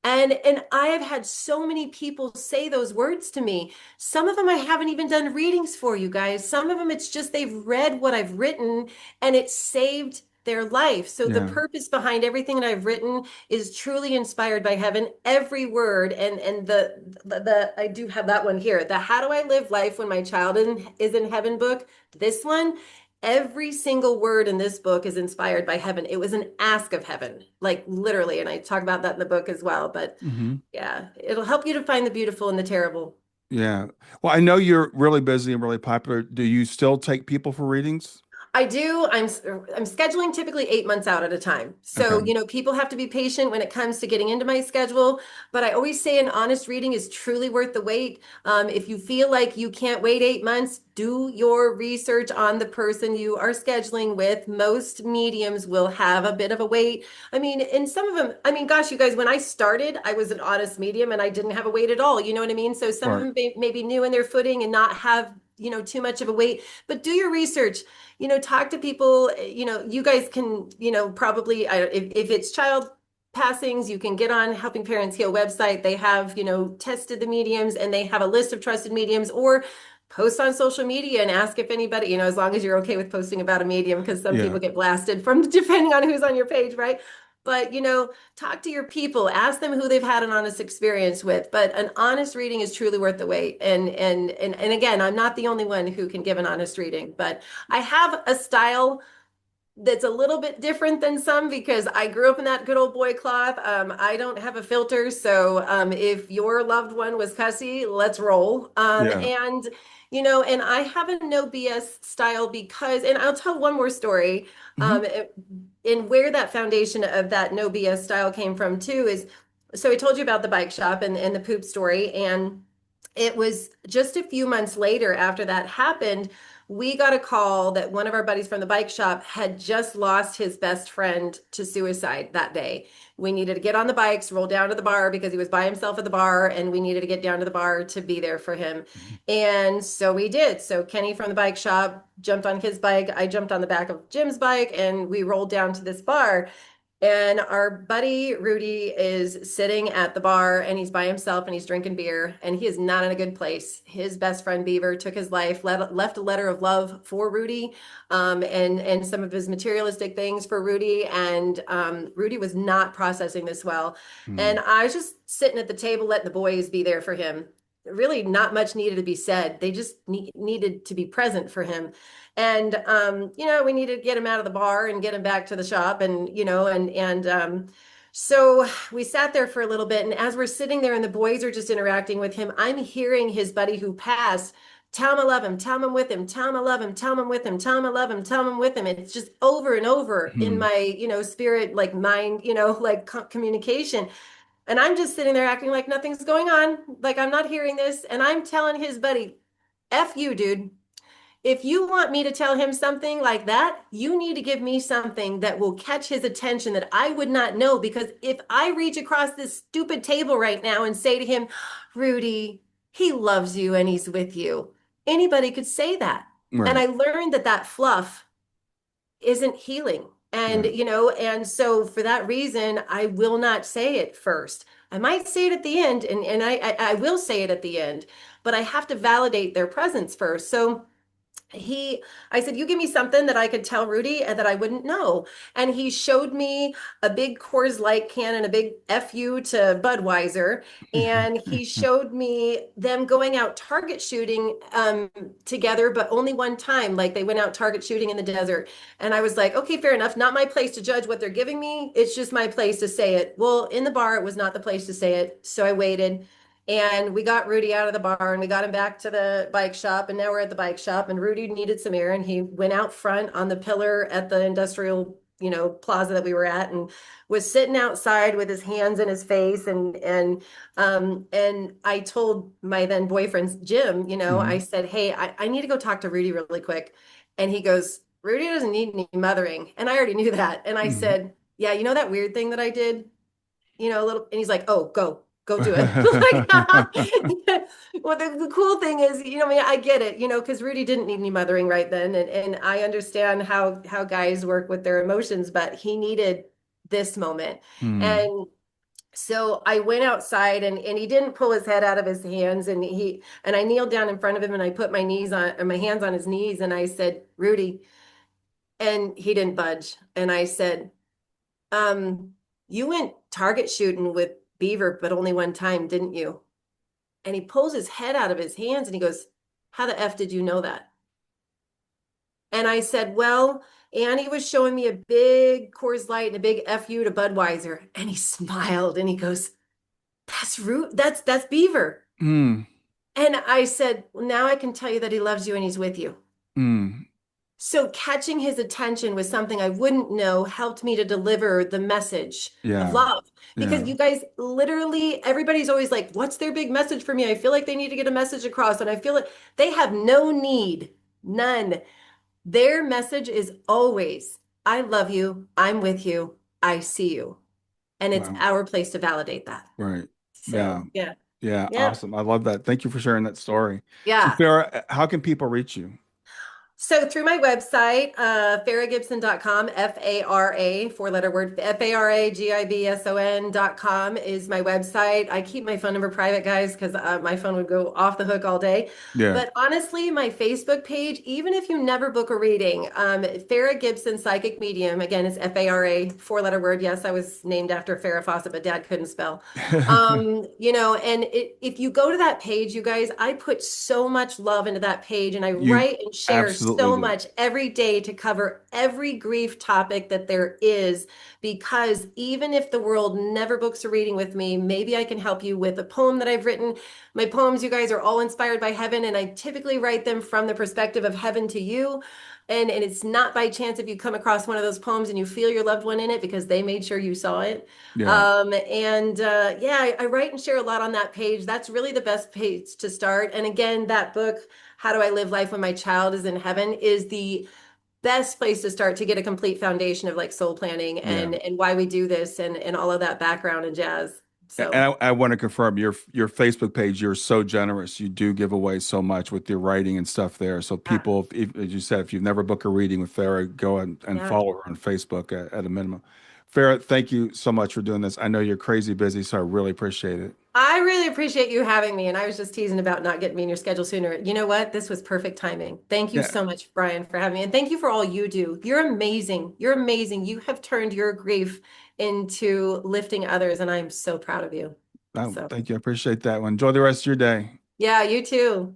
Speaker 2: And I have had so many people say those words to me. Some of them I haven't even done readings for, you guys. Some of them it's just they've read what I've written and it saved their life. So the
Speaker 1: yeah.
Speaker 2: purpose behind everything that I've written is truly inspired by heaven. Every word and the I do have that one here. The How Do I Live Life When My Child is in Heaven book. This one, every single word in this book is inspired by heaven. It was an ask of heaven, like literally. And I talk about that in the book as well. But
Speaker 1: Hmm.
Speaker 2: yeah, it'll help you to find the beautiful and the terrible.
Speaker 1: Yeah. Well, I know you're really busy and really popular. Do you still take people for readings?
Speaker 2: I do. I'm scheduling typically 8 months out at a time.
Speaker 1: Okay.
Speaker 2: So, people have to be patient when it comes to getting into my schedule. But I always say an honest reading is truly worth the wait. If you feel like you can't wait 8 months, do your research on the person you are scheduling with. Most mediums will have a bit of a wait. I mean, and some of them, I mean, gosh, you guys, when I started, I was an honest medium and I didn't have a wait at all. You know what I mean? So some of
Speaker 1: Right.
Speaker 2: them may be new in their footing and not have, too much of a wait. But do your research, talk to people. You guys can, probably, if it's child passings, you can get on Helping Parents Heal website. They have, tested the mediums and they have a list of trusted mediums, or post on social media and ask if anybody, as long as you're okay with posting about a medium, because some
Speaker 1: Yeah.
Speaker 2: people get blasted from depending on who's on your page, right? But, talk to your people, ask them who they've had an honest experience with. But an honest reading is truly worth the wait. And again, I'm not the only one who can give an honest reading, but I have a style that's a little bit different than some because I grew up in that good old boy cloth. I don't have a filter, so if your loved one was cussy, let's roll.
Speaker 1: Yeah.
Speaker 2: And I have a no BS style because, and I'll tell one more story.
Speaker 1: Hmm.
Speaker 2: And where that foundation of that no BS style came from too is, so I told you about the bike shop and the poop story, and it was just a few months later after that happened, we got a call that one of our buddies from the bike shop had just lost his best friend to suicide that day. We needed to get on the bikes, roll down to the bar because he was by himself at the bar, and we needed to get down to the bar to be there for him. And so we did. So Kenny from the bike shop jumped on his bike. I jumped on the back of Jim's bike, and we rolled down to this bar. And our buddy Rudy is sitting at the bar and he's by himself and he's drinking beer and he is not in a good place. His best friend Beaver took his life, left a letter of love for Rudy, and some of his materialistic things for Rudy. And Rudy was not processing this well.
Speaker 1: Mm.
Speaker 2: And I was just sitting at the table letting the boys be there for him. Really, not much needed to be said. They just needed to be present for him. And we needed to get him out of the bar and get him back to the shop, and so we sat there for a little bit, and as we're sitting there and the boys are just interacting with him, I'm hearing his buddy who passed tell him I love him, tell him I'm with him, tell him I love him, tell him I'm with him, tell him I love him, tell him I'm with him. And it's just over and over in
Speaker 1: Mm.
Speaker 2: my, spirit, like mind, like communication. And I'm just sitting there acting like nothing's going on, like I'm not hearing this. And I'm telling his buddy, F you, dude. If you want me to tell him something like that, you need to give me something that will catch his attention that I would not know. Because if I reach across this stupid table right now and say to him, Rudy, he loves you and he's with you, anybody could say that. And
Speaker 1: Right.
Speaker 2: I learned that that fluff isn't healing. And,
Speaker 1: Right.
Speaker 2: and so for that reason, I will not say it first. I might say it at the end, and I will say it at the end, but I have to validate their presence first. So he I said, you give me something that I could tell Rudy and that I wouldn't know. And he showed me a big Coors Light can and a big FU to Budweiser. And he showed me them going out target shooting together, but only one time. Like they went out target shooting in the desert. And I was like, okay, fair enough. Not my place to judge what they're giving me. It's just my place to say it. Well, in the bar, it was not the place to say it. So I waited. And we got Rudy out of the bar and we got him back to the bike shop. And now we're at the bike shop and Rudy needed some air. And he went out front on the pillar at the industrial, plaza that we were at and was sitting outside with his hands in his face. And I told my then boyfriend, Jim, I
Speaker 1: Mhm.
Speaker 2: said, hey, I need to go talk to Rudy really quick. And he goes, Rudy doesn't need any mothering. And I already knew that. And I
Speaker 1: Mhm.
Speaker 2: said, yeah, that weird thing that I did? A little, and he's like, oh, go do it. Like, well, the cool thing is, I mean, I get it, because Rudy didn't need any mothering right then. And I understand how guys work with their emotions, but he needed this moment.
Speaker 1: Mm.
Speaker 2: And so I went outside and he didn't pull his head out of his hands and I kneeled down in front of him and I put my knees on or my hands on his knees and I said, Rudy, and he didn't budge. And I said, you went target shooting with Beaver, but only one time, didn't you? And he pulls his head out of his hands and he goes, how the F did you know that? And I said, well, Annie was showing me a big Coors Light and a big FU to Budweiser. And he smiled and he goes, that's Beaver.
Speaker 1: Mm.
Speaker 2: And I said, well, now I can tell you that he loves you and he's with you.
Speaker 1: Mm.
Speaker 2: So catching his attention was something I wouldn't know helped me to deliver the message of
Speaker 1: Yeah.
Speaker 2: love. Because
Speaker 1: Yeah.
Speaker 2: you guys literally, everybody's always like, what's their big message for me? I feel like they need to get a message across. And I feel like they have no need, none. Their message is always, I love you. I'm with you. I see you. And it's
Speaker 1: Wow.
Speaker 2: our place to validate that.
Speaker 1: Right. Yeah.
Speaker 2: So, yeah.
Speaker 1: Yeah.
Speaker 2: Yeah.
Speaker 1: Awesome. I love that. Thank you for sharing that story. So,
Speaker 2: Yeah.
Speaker 1: Farah, how can people reach you?
Speaker 2: So through my website, faragibson.com, F-A-R-A, four-letter word, Faragibson.com is my website. I keep my phone number private, guys, because my phone would go off the hook all day.
Speaker 1: Yeah.
Speaker 2: But honestly, my Facebook page, even if you never book a reading, Fara Gibson Psychic Medium, again, it's F-A-R-A, four-letter word. Yes, I was named after Farrah Fawcett, but Dad couldn't spell. And if you go to that page, you guys, I put so much love into that page and I
Speaker 1: You
Speaker 2: write and share
Speaker 1: absolutely
Speaker 2: so
Speaker 1: do.
Speaker 2: much every day to cover every grief topic that there is. Because even if the world never books a reading with me, maybe I can help you with a poem that I've written. My poems, you guys, are all inspired by heaven, and I typically write them from the perspective of heaven to you. And it's not by chance if you come across one of those poems and you feel your loved one in it because they made sure you saw it.
Speaker 1: Yeah.
Speaker 2: Yeah, I write and share a lot on that page. That's really the best page to start. And again, that book, How Do I Live Life When My Child Is in Heaven, is the best place to start to get a complete foundation of like soul planning
Speaker 1: Yeah.
Speaker 2: and why we do this and all of that background and jazz. So
Speaker 1: And I want to confirm your Facebook page, you're so generous. You do give away so much with your writing and stuff there. So
Speaker 2: yeah,
Speaker 1: people, as you said, if you've never booked a reading with Farah, go and
Speaker 2: yeah.
Speaker 1: follow her on Facebook at a minimum. Farah, thank you so much for doing this. I know you're crazy busy, so I really appreciate it.
Speaker 2: I really appreciate you having me. And I was just teasing about not getting me in your schedule sooner. You know what? This was perfect timing. Thank you
Speaker 1: Yeah,
Speaker 2: so much, Brian, for having me. And thank you for all you do. You're amazing. You're amazing. You have turned your grief into lifting others. And I'm so proud of you. So,
Speaker 1: thank you. I appreciate that. Well, enjoy the rest of your day.
Speaker 2: yeah, you too.